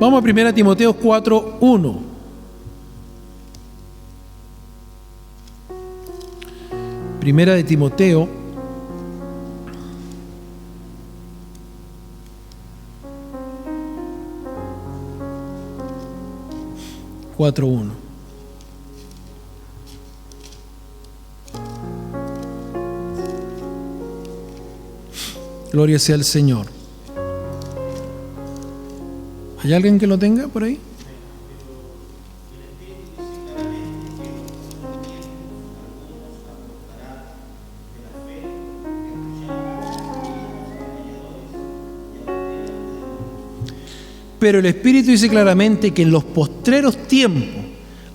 Vamos a 1 Timoteo 4, 1. Primera de Timoteo 4:1. Gloria sea al Señor. ¿Hay alguien que lo tenga por ahí? Pero el Espíritu dice claramente que en los postreros tiempos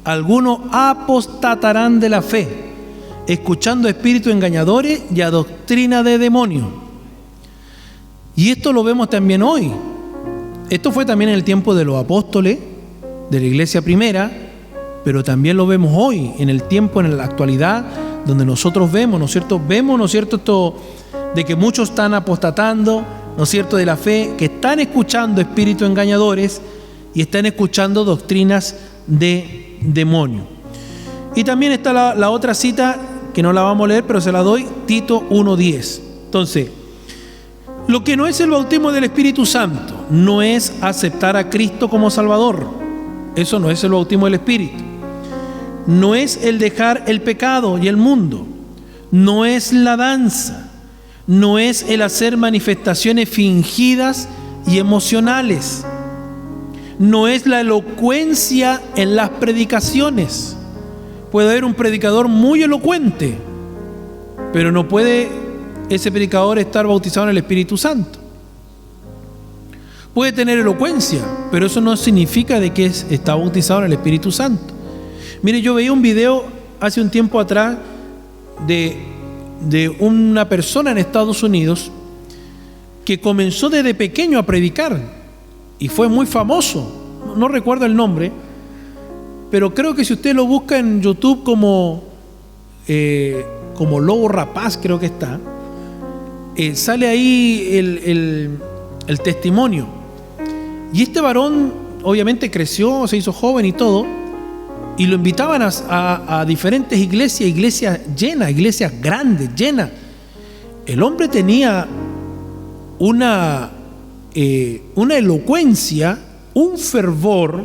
algunos apostatarán de la fe, escuchando a espíritus engañadores y a doctrina de demonios. Y esto lo vemos también hoy. Esto fue también en el tiempo de los apóstoles, de la iglesia primera, pero también lo vemos hoy, en el tiempo, en la actualidad, donde nosotros vemos, ¿no es cierto? Vemos, ¿no es cierto?, esto de que muchos están apostatando, ¿no es cierto?, de la fe, que están escuchando espíritus engañadores y están escuchando doctrinas de demonio. Y también está la otra cita, que no la vamos a leer, pero se la doy, Tito 1:10. Entonces, lo que no es el bautismo del Espíritu Santo no es aceptar a Cristo como Salvador. Eso no es el bautismo del Espíritu. No es el dejar el pecado y el mundo. No es la danza. No es el hacer manifestaciones fingidas y emocionales. No es la elocuencia en las predicaciones. Puede haber un predicador muy elocuente, pero no puede ese predicador estar bautizado en el Espíritu Santo. Puede tener elocuencia, pero eso no significa de que está bautizado en el Espíritu Santo. Mire, yo veía un video hace un tiempo atrás de una persona en Estados Unidos que comenzó desde pequeño a predicar y fue muy famoso. No recuerdo el nombre, pero creo que si usted lo busca en YouTube como Lobo Rapaz, creo que está, sale ahí el testimonio. Y este varón obviamente creció, se hizo joven y todo, y lo invitaban a diferentes iglesias llenas, iglesias grandes, llenas. El hombre tenía una elocuencia, un fervor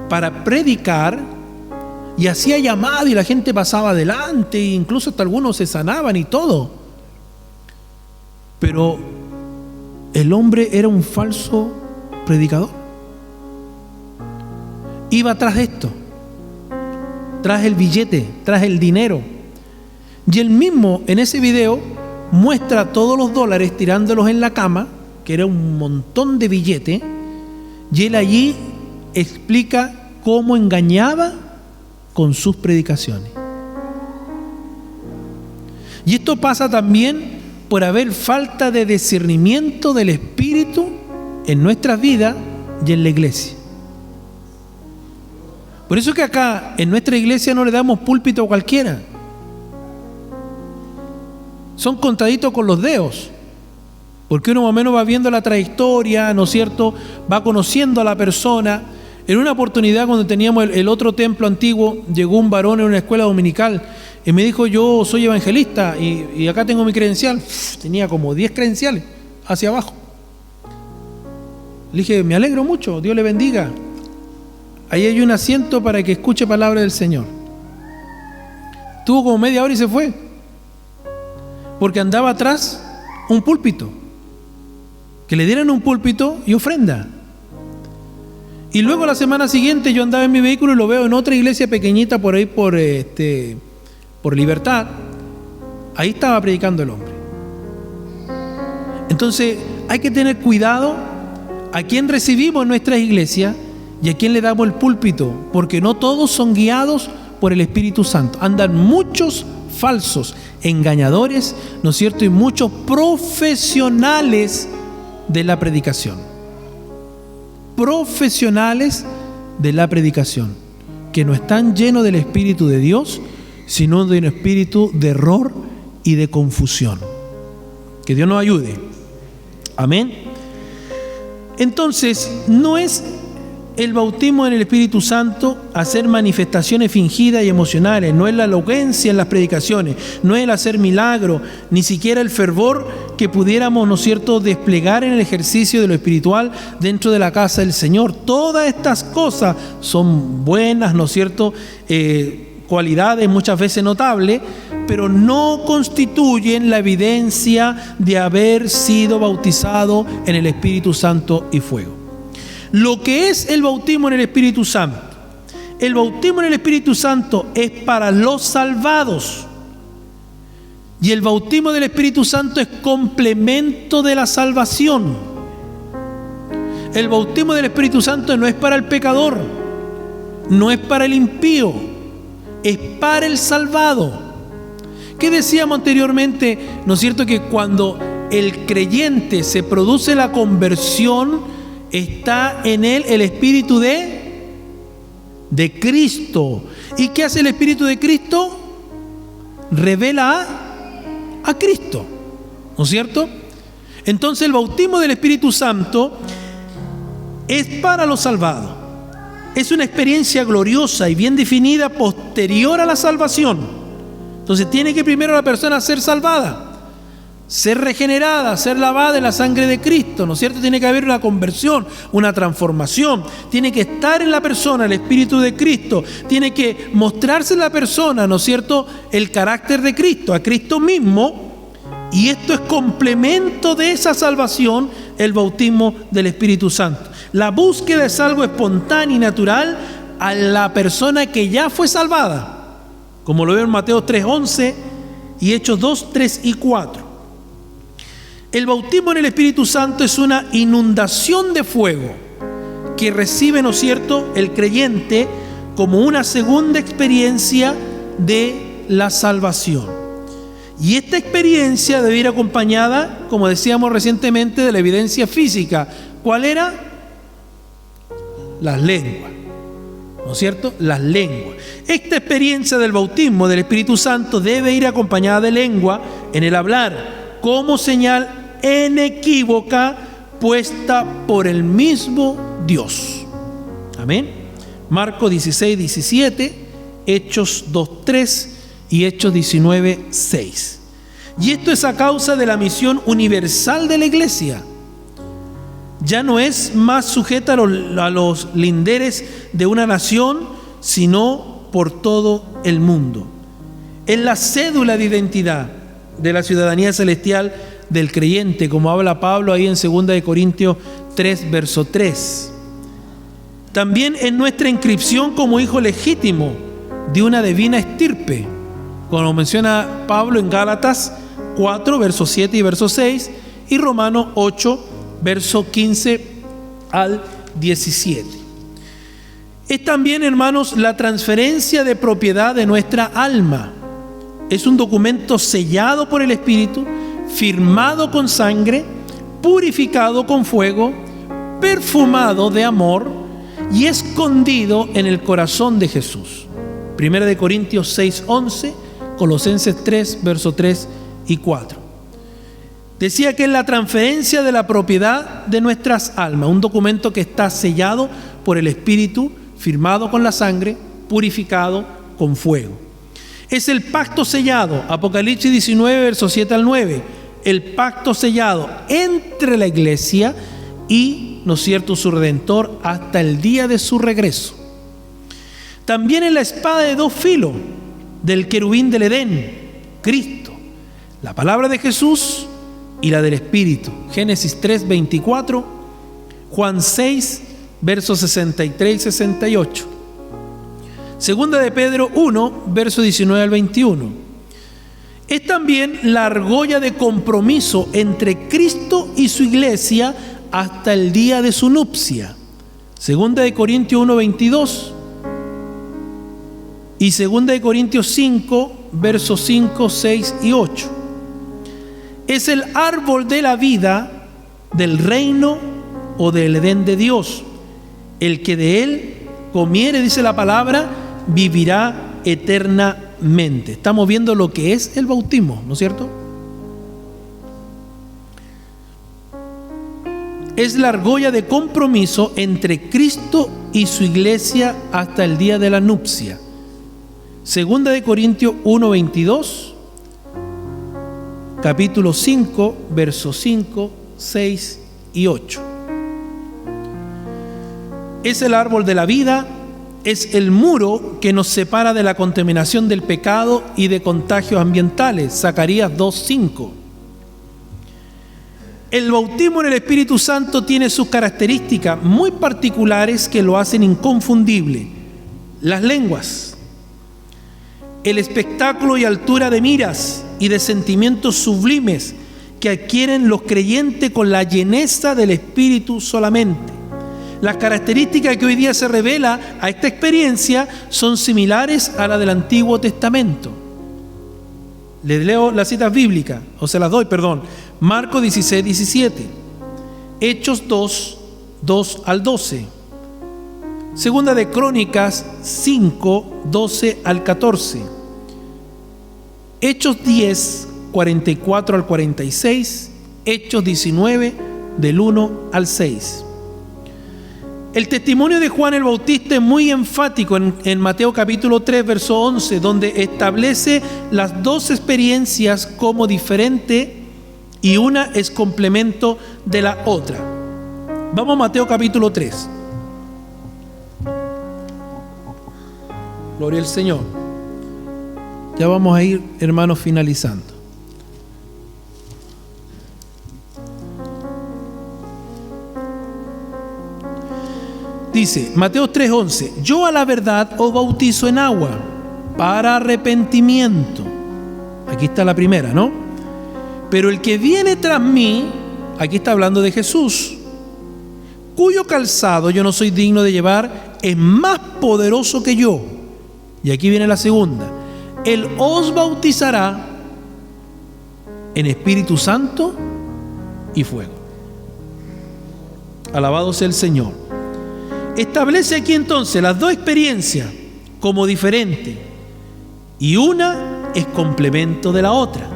para predicar, y hacía llamada y la gente pasaba adelante, e incluso hasta algunos se sanaban y todo. Pero el hombre era un falso predicador. Iba atrás de esto. traje el billete, traje el dinero. Y él mismo en ese video muestra todos los dólares tirándolos en la cama, que era un montón de billetes, y él allí explica cómo engañaba con sus predicaciones. Y esto pasa también por haber falta de discernimiento del Espíritu en nuestras vidas y en la iglesia. Por eso que acá en nuestra iglesia no le damos púlpito a cualquiera. Son contaditos con los dedos, porque uno más o menos va viendo la trayectoria, ¿no es cierto? Va conociendo a la persona. En una oportunidad, cuando teníamos el otro templo antiguo, llegó un varón en una escuela dominical y me dijo: yo soy evangelista y acá tengo mi credencial. Tenía como 10 credenciales hacia abajo. Le dije: me alegro mucho, Dios le bendiga. Ahí hay un asiento para que escuche palabra del Señor. Tuvo como media hora y se fue, porque andaba atrás un púlpito, que le dieran un púlpito y ofrenda. Y luego la semana siguiente yo andaba en mi vehículo y lo veo en otra iglesia pequeñita por ahí por Libertad. Ahí estaba predicando el hombre. Entonces hay que tener cuidado a quién recibimos en nuestras iglesias y a quién le damos el púlpito, porque no todos son guiados por el Espíritu Santo. Andan muchos falsos, engañadores, ¿no es cierto? Y muchos profesionales de la predicación. Profesionales de la predicación, que no están llenos del Espíritu de Dios, sino de un espíritu de error y de confusión. Que Dios nos ayude. Amén. Entonces, no es el bautismo en el Espíritu Santo hacer manifestaciones fingidas y emocionales, no es la elocuencia en las predicaciones, no es el hacer milagros, ni siquiera el fervor que pudiéramos, ¿no es cierto?, desplegar en el ejercicio de lo espiritual dentro de la casa del Señor. Todas estas cosas son buenas, ¿no es cierto?, cualidades muchas veces notables, pero no constituyen la evidencia de haber sido bautizado en el Espíritu Santo y fuego. Lo que es el bautismo en el Espíritu Santo. El bautismo en el Espíritu Santo es para los salvados. Y el bautismo del Espíritu Santo es complemento de la salvación. El bautismo del Espíritu Santo no es para el pecador, no es para el impío, es para el salvado. ¿Qué decíamos anteriormente? ¿No es cierto que cuando el creyente se produce la conversión, está en él el Espíritu de Cristo? ¿Y qué hace el Espíritu de Cristo? Revela a Cristo, ¿no es cierto? Entonces el bautismo del Espíritu Santo es para los salvados. Es una experiencia gloriosa y bien definida posterior a la salvación. Entonces tiene que primero la persona ser salvada, ser regenerada, ser lavada en la sangre de Cristo, ¿no es cierto? Tiene que haber una conversión, una transformación. Tiene que estar en la persona el Espíritu de Cristo. Tiene que mostrarse en la persona, ¿no es cierto?, el carácter de Cristo, a Cristo mismo. Y esto es complemento de esa salvación, el bautismo del Espíritu Santo. La búsqueda es algo espontáneo y natural a la persona que ya fue salvada, como lo veo en Mateo 3:11 y Hechos 2, 3 y 4. El bautismo en el Espíritu Santo es una inundación de fuego que recibe, ¿no es cierto?, el creyente como una segunda experiencia de la salvación. Y esta experiencia debe ir acompañada, como decíamos recientemente, de la evidencia física. ¿Cuál era? Las lenguas, ¿no es cierto? Las lenguas. Esta experiencia del bautismo del Espíritu Santo debe ir acompañada de lengua en el hablar, como señal inequívoca puesta por el mismo Dios. Amén. Marcos 16, 17, Hechos 2, 3 y Hechos 19, 6. Y esto es a causa de la misión universal de la iglesia. Ya no es más sujeta a los linderes de una nación, sino por todo el mundo. Es la cédula de identidad de la ciudadanía celestial del creyente, como habla Pablo ahí en 2 Corintios 3, verso 3. También es nuestra inscripción como hijo legítimo de una divina estirpe, como menciona Pablo en Gálatas 4, versos 7 y verso 6, y Romanos 8, verso 15 al 17. Es también, hermanos, la transferencia de propiedad de nuestra alma. Es un documento sellado por el Espíritu, firmado con sangre, purificado con fuego, perfumado de amor y escondido en el corazón de Jesús. 1 Corintios 6, 11, Colosenses 3, versos 3 y 4. Decía que es la transferencia de la propiedad de nuestras almas, un documento que está sellado por el Espíritu, firmado con la sangre, purificado con fuego. Es el pacto sellado, Apocalipsis 19, versos 7 al 9, el pacto sellado entre la iglesia y, ¿no es cierto?, su Redentor hasta el día de su regreso. También es la espada de dos filos del querubín del Edén, Cristo, la palabra de Jesús y la del Espíritu. Génesis 3, 24, Juan 6, versos 63 y 68. Segunda de Pedro 1, verso 19 al 21. Es también la argolla de compromiso entre Cristo y su iglesia hasta el día de su nupcia. Segunda de Corintios 1, 22. Y segunda de Corintios 5, versos 5, 6 y 8. Es el árbol de la vida del reino o del Edén de Dios. El que de él comiere, dice la palabra, vivirá eternamente. Estamos viendo lo que es el bautismo, ¿no es cierto? Es la argolla de compromiso entre Cristo y su iglesia hasta el día de la nupcia. Segunda de Corintios 1, 22, capítulo 5, versos 5, 6 y 8. Es el árbol de la vida, es el muro que nos separa de la contaminación del pecado y de contagios ambientales. Zacarías 2, 5. El bautismo en el Espíritu Santo tiene sus características muy particulares que lo hacen inconfundible. Las lenguas, el espectáculo y altura de miras y de sentimientos sublimes que adquieren los creyentes con la lleneza del Espíritu solamente. Las características que hoy día se revela a esta experiencia son similares a las del Antiguo Testamento. Les leo las citas bíblicas, o se las doy, perdón. Marcos 16, 17. Hechos 2, 2 al 12. Segunda de Crónicas 5, 12 al 14. Hechos 10, 44 al 46. Hechos 19, del 1 al 6. El testimonio de Juan el Bautista es muy enfático en Mateo capítulo 3, verso 11, donde establece las dos experiencias como diferentes y una es complemento de la otra. Vamos a Mateo capítulo 3. Gloria al Señor. Ya vamos a ir, hermanos, finalizando. Dice Mateo 3:11: yo a la verdad os bautizo en agua para arrepentimiento. Aquí está la primera, ¿no? Pero el que viene tras mí, aquí está hablando de Jesús, cuyo calzado yo no soy digno de llevar, es más poderoso que yo. Y aquí viene la segunda: él os bautizará en Espíritu Santo y fuego. Alabado sea el Señor. Establece aquí entonces las dos experiencias como diferentes y una es complemento de la otra.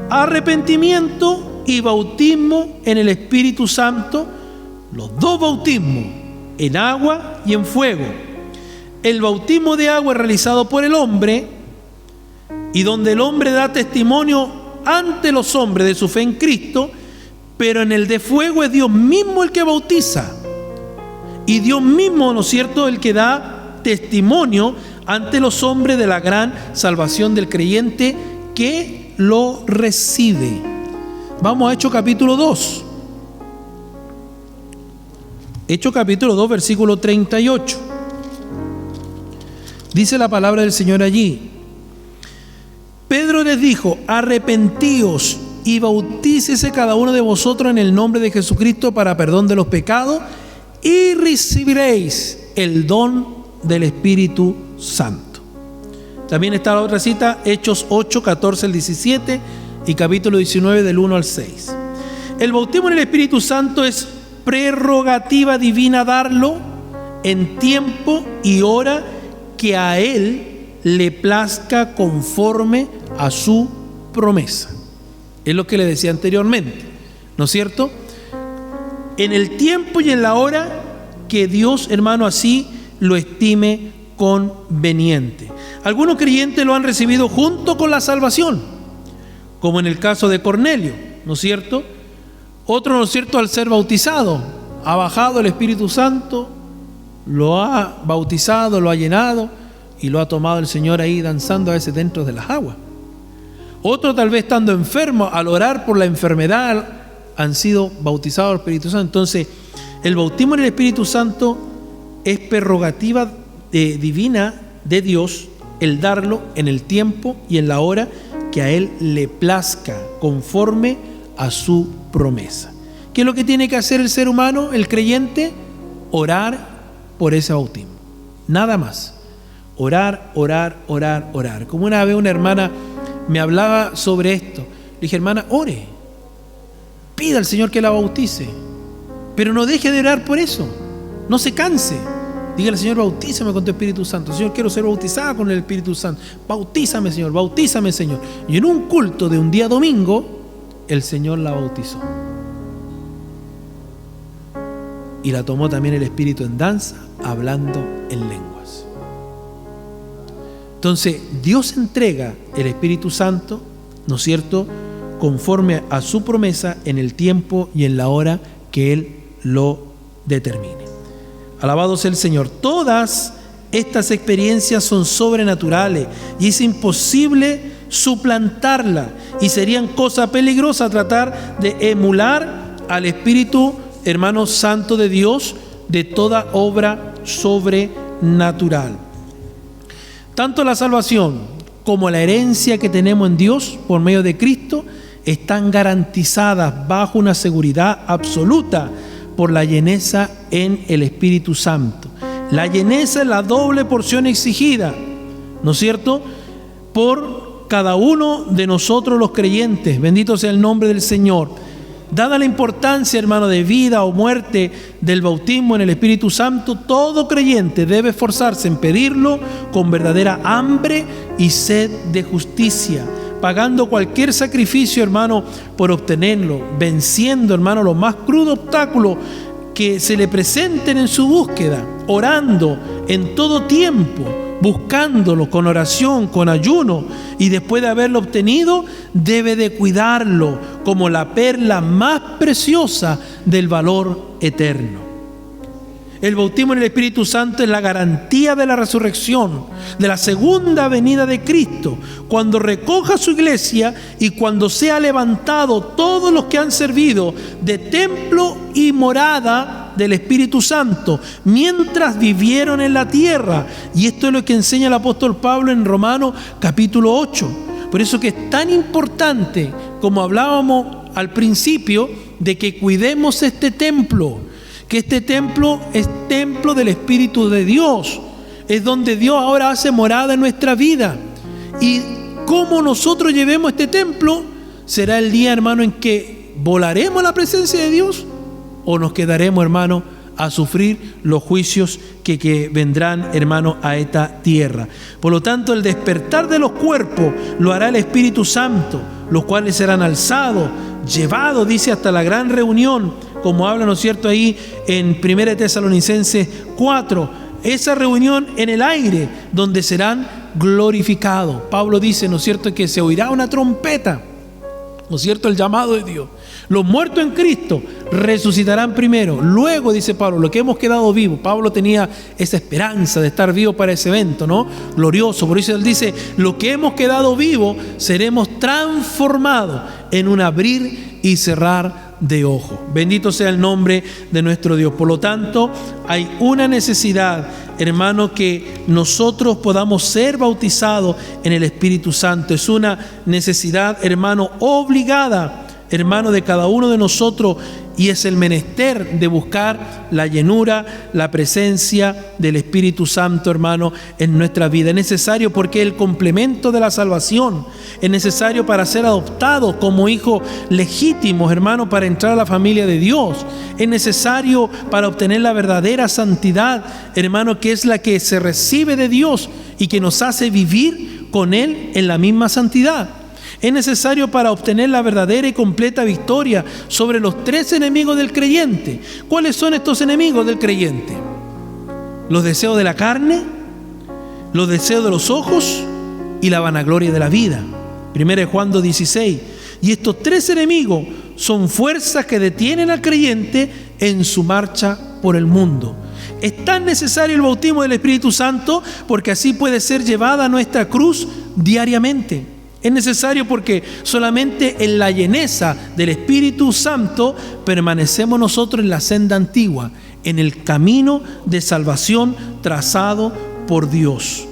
Arrepentimiento y bautismo en el Espíritu Santo, los dos bautismos en agua y en fuego. El bautismo de agua es realizado por el hombre y donde el hombre da testimonio ante los hombres de su fe en Cristo, pero en el de fuego es Dios mismo el que bautiza. Y Dios mismo, ¿no es cierto?, el que da testimonio ante los hombres de la gran salvación del creyente que lo recibe. Vamos a Hechos capítulo 2. Hechos capítulo 2, versículo 38. Dice la palabra del Señor allí. Pedro les dijo: arrepentíos y bautícese cada uno de vosotros en el nombre de Jesucristo para perdón de los pecados, y recibiréis el don del Espíritu Santo. También está la otra cita, Hechos 8, 14 al 17 y capítulo 19 del 1 al 6. El bautismo en el Espíritu Santo es prerrogativa divina darlo en tiempo y hora que a Él le plazca conforme a su promesa. Es lo que le decía anteriormente, ¿no es cierto? En el tiempo y en la hora que Dios, hermano, así lo estime conveniente. Algunos creyentes lo han recibido junto con la salvación, como en el caso de Cornelio, ¿no es cierto? Otro, ¿no es cierto?, al ser bautizado, ha bajado el Espíritu Santo, lo ha bautizado, lo ha llenado y lo ha tomado el Señor ahí danzando a veces dentro de las aguas. Otro, tal vez estando enfermo, al orar por la enfermedad, han sido bautizados al Espíritu Santo. Entonces, el bautismo en el Espíritu Santo es prerrogativa divina de Dios, el darlo en el tiempo y en la hora que a Él le plazca, conforme a su promesa. ¿Qué es lo que tiene que hacer el ser humano, el creyente? Orar por ese bautismo. Nada más. Orar, orar, orar, orar. Como una vez una hermana me hablaba sobre esto. Le dije: hermana, ore. Pida al Señor que la bautice. Pero no deje de orar por eso. No se canse. Dígale: Señor, bautízame con tu Espíritu Santo. Señor, quiero ser bautizada con el Espíritu Santo. Bautízame, Señor, bautízame, Señor. Y en un culto de un día domingo, el Señor la bautizó. Y la tomó también el Espíritu en danza, hablando en lenguas. Entonces, Dios entrega el Espíritu Santo, ¿no es cierto?, conforme a su promesa en el tiempo y en la hora que Él lo determine. Alabado sea el Señor. Todas estas experiencias son sobrenaturales y es imposible suplantarlas, y serían cosa peligrosa tratar de emular al Espíritu, hermano santo de Dios, de toda obra sobrenatural. Tanto la salvación como la herencia que tenemos en Dios por medio de Cristo están garantizadas bajo una seguridad absoluta por la lleneza en el Espíritu Santo. La lleneza es la doble porción exigida, ¿no es cierto?, por cada uno de nosotros los creyentes. Bendito sea el nombre del Señor. Dada la importancia, hermano, de vida o muerte del bautismo en el Espíritu Santo, todo creyente debe esforzarse en pedirlo con verdadera hambre y sed de justicia, pagando cualquier sacrificio, hermano, por obtenerlo, venciendo, hermano, los más crudos obstáculos que se le presenten en su búsqueda, orando en todo tiempo, buscándolo con oración, con ayuno, y después de haberlo obtenido, debe de cuidarlo como la perla más preciosa del valor eterno. El bautismo en el Espíritu Santo es la garantía de la resurrección, de la segunda venida de Cristo, cuando recoja su iglesia y cuando sea levantado todos los que han servido de templo y morada del Espíritu Santo mientras vivieron en la tierra. Y esto es lo que enseña el apóstol Pablo en Romanos capítulo 8. Por eso que es tan importante, como hablábamos al principio, de que cuidemos este templo, que este templo es templo del Espíritu de Dios, es donde Dios ahora hace morada en nuestra vida. Y cómo nosotros llevemos este templo será el día, hermano, en que volaremos a la presencia de Dios, o nos quedaremos, hermano, a sufrir los juicios que vendrán, hermano, a esta tierra. Por lo tanto, el despertar de los cuerpos lo hará el Espíritu Santo, los cuales serán alzados, llevados, dice, hasta la gran reunión, como habla, ¿no es cierto?, ahí en 1 Tesalonicenses 4, esa reunión en el aire, donde serán glorificados. Pablo dice, ¿no es cierto?, que se oirá una trompeta, ¿no es cierto?, el llamado de Dios. Los muertos en Cristo resucitarán primero. Luego, dice Pablo, lo que hemos quedado vivos. Pablo tenía esa esperanza de estar vivo para ese evento, ¿no?, glorioso. Por eso él dice, lo que hemos quedado vivos seremos transformados en un abrir y cerrar de ojo. Bendito sea el nombre de nuestro Dios. Por lo tanto, hay una necesidad, hermano, que nosotros podamos ser bautizados en el Espíritu Santo. Es una necesidad, hermano, obligada, hermano, de cada uno de nosotros, y es el menester de buscar la llenura, la presencia del Espíritu Santo, hermano, en nuestra vida. Es necesario porque es el complemento de la salvación. Es necesario para ser adoptados como hijos legítimos, hermano, para entrar a la familia de Dios. Es necesario para obtener la verdadera santidad, hermano, que es la que se recibe de Dios y que nos hace vivir con Él en la misma santidad. Es necesario para obtener la verdadera y completa victoria sobre los 3 enemigos del creyente. ¿Cuáles son estos enemigos del creyente? Los deseos de la carne, los deseos de los ojos y la vanagloria de la vida. 1 Juan 2:16. Y estos 3 enemigos son fuerzas que detienen al creyente en su marcha por el mundo. Es tan necesario el bautismo del Espíritu Santo porque así puede ser llevada nuestra cruz diariamente. Es necesario porque solamente en la lleneza del Espíritu Santo permanecemos nosotros en la senda antigua, en el camino de salvación trazado por Dios.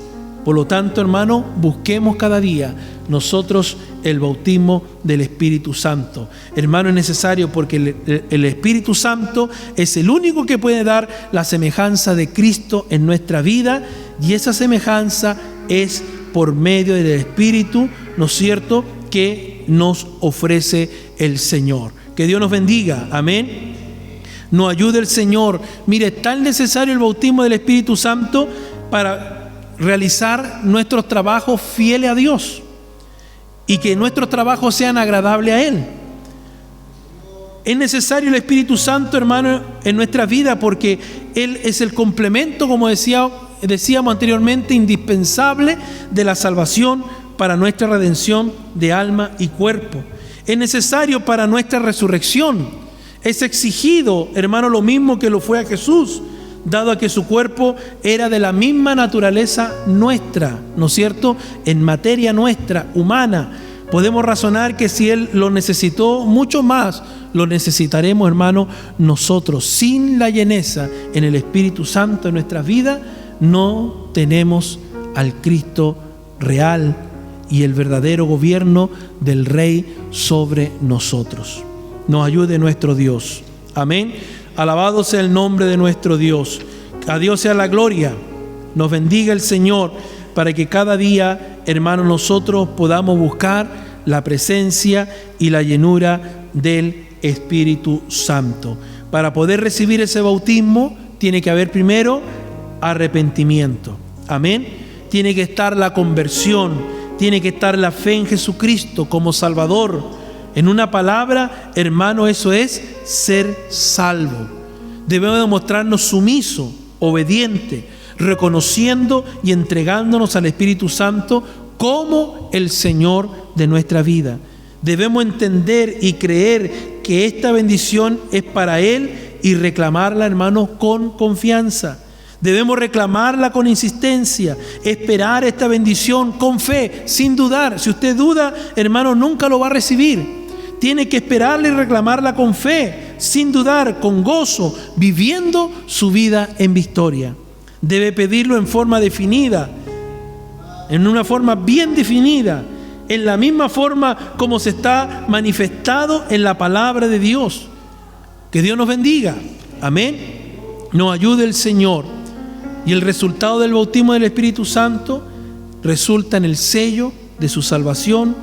Por lo tanto, hermano, busquemos cada día nosotros el bautismo del Espíritu Santo. Hermano, es necesario porque el Espíritu Santo es el único que puede dar la semejanza de Cristo en nuestra vida, y esa semejanza es por medio del Espíritu, ¿no es cierto?, que nos ofrece el Señor. Que Dios nos bendiga, amén. Nos ayude el Señor. Mire, es tan necesario el bautismo del Espíritu Santo para realizar nuestros trabajos fieles a Dios y que nuestros trabajos sean agradables a Él. Es necesario el Espíritu Santo, hermano, en nuestra vida porque Él es el complemento, como decíamos anteriormente, indispensable de la salvación para nuestra redención de alma y cuerpo. Es necesario para nuestra resurrección. Es exigido, hermano, lo mismo que lo fue a Jesús, dado a que su cuerpo era de la misma naturaleza nuestra, ¿no es cierto?, en materia nuestra, humana. Podemos razonar que si Él lo necesitó, mucho más lo necesitaremos, hermano, nosotros. Sin la lleneza en el Espíritu Santo en nuestras vidas, no tenemos al Cristo real y el verdadero gobierno del Rey sobre nosotros. Nos ayude nuestro Dios. Amén. Alabado sea el nombre de nuestro Dios. A Dios sea la gloria. Nos bendiga el Señor para que cada día, hermano, nosotros podamos buscar la presencia y la llenura del Espíritu Santo. Para poder recibir ese bautismo, tiene que haber primero arrepentimiento. Amén. Tiene que estar la conversión, tiene que estar la fe en Jesucristo como Salvador. En una palabra, hermano, eso es ser salvo. Debemos demostrarnos sumisos, obedientes, reconociendo y entregándonos al Espíritu Santo como el Señor de nuestra vida. Debemos entender y creer que esta bendición es para Él y reclamarla, hermanos, con confianza. Debemos reclamarla con insistencia, esperar esta bendición con fe, sin dudar. Si usted duda, hermano, nunca lo va a recibir. Tiene que esperarla y reclamarla con fe, sin dudar, con gozo, viviendo su vida en victoria. Debe pedirlo en forma definida, en una forma bien definida, en la misma forma como se está manifestado en la palabra de Dios. Que Dios nos bendiga. Amén. Nos ayude el Señor. Y el resultado del bautismo del Espíritu Santo resulta en el sello de su salvación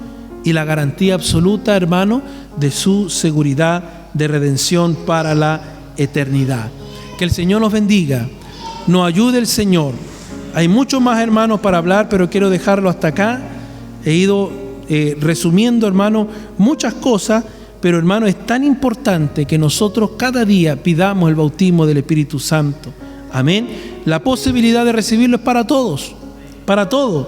y la garantía absoluta, hermano, de su seguridad de redención para la eternidad. Que el Señor nos bendiga. Nos ayude el Señor. Hay mucho más, hermanos, para hablar, pero quiero dejarlo hasta acá. He ido resumiendo, hermano, muchas cosas, pero, hermano, es tan importante que nosotros cada día pidamos el bautismo del Espíritu Santo. Amén. La posibilidad de recibirlo es para todos, para todos.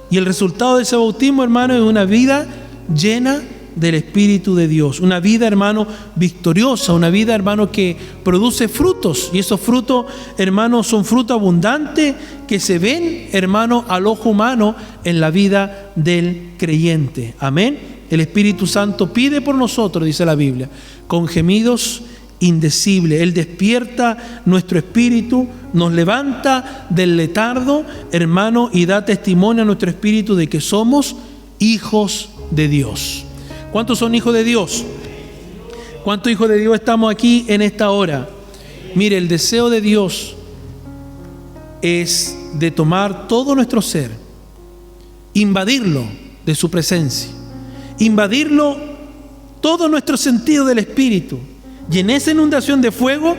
Y el resultado de ese bautismo, hermano, es una vida llena del Espíritu de Dios. Una vida, hermano, victoriosa. Una vida, hermano, que produce frutos. Y esos frutos, hermano, son frutos abundantes que se ven, hermano, al ojo humano en la vida del creyente. Amén. el Espíritu Santo pide por nosotros, dice la Biblia, con gemidos indecibles. Él despierta nuestro espíritu, nos levanta del letargo, hermano, y da testimonio a nuestro espíritu de que somos hijos de Dios. ¿Cuántos son hijos de Dios? ¿Cuántos hijos de Dios estamos aquí en esta hora? Mire, el deseo de Dios es de tomar todo nuestro ser, invadirlo de su presencia, invadirlo todo nuestro sentido del espíritu, y en esa inundación de fuego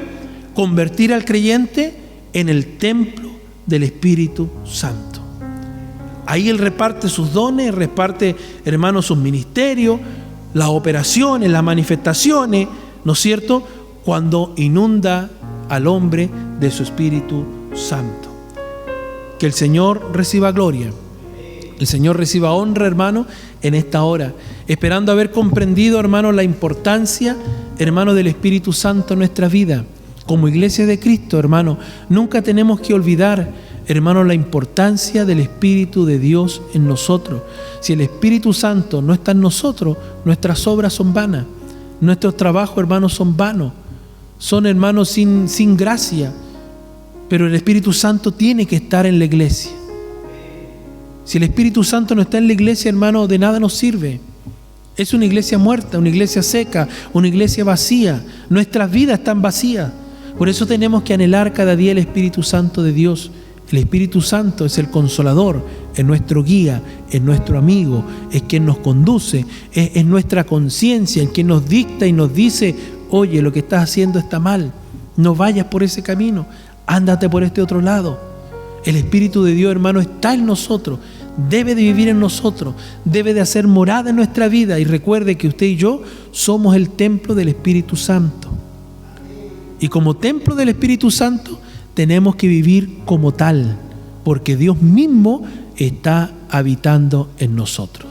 convertir al creyente en el templo del Espíritu Santo. Ahí Él reparte sus dones, reparte, hermanos, sus ministerios, las operaciones, las manifestaciones, ¿no es cierto?, cuando inunda al hombre de su Espíritu Santo. Que el Señor reciba gloria, el Señor reciba honra, hermano, en esta hora, esperando haber comprendido, hermano, la importancia, hermano, del Espíritu Santo en nuestra vida. Como iglesia de Cristo, hermano, nunca tenemos que olvidar, hermano, la importancia del Espíritu de Dios en nosotros. Si el Espíritu Santo no está en nosotros, nuestras obras son vanas, nuestros trabajos, hermanos, son vanos, son, hermanos, sin gracia. Pero el Espíritu Santo tiene que estar en la iglesia. Si el Espíritu Santo no está en la iglesia, hermano, de nada nos sirve. Es una iglesia muerta, una iglesia seca, una iglesia vacía. Nuestras vidas están vacías. Por eso tenemos que anhelar cada día el Espíritu Santo de Dios. El Espíritu Santo es el consolador, es nuestro guía, es nuestro amigo, es quien nos conduce, es nuestra conciencia, el quien nos dicta y nos dice: oye, lo que estás haciendo está mal, no vayas por ese camino, ándate por este otro lado. El Espíritu de Dios, hermano, está en nosotros, debe de vivir en nosotros, debe de hacer morada en nuestra vida. Y recuerde que usted y yo somos el templo del Espíritu Santo. Y como templo del Espíritu Santo tenemos que vivir como tal, porque Dios mismo está habitando en nosotros.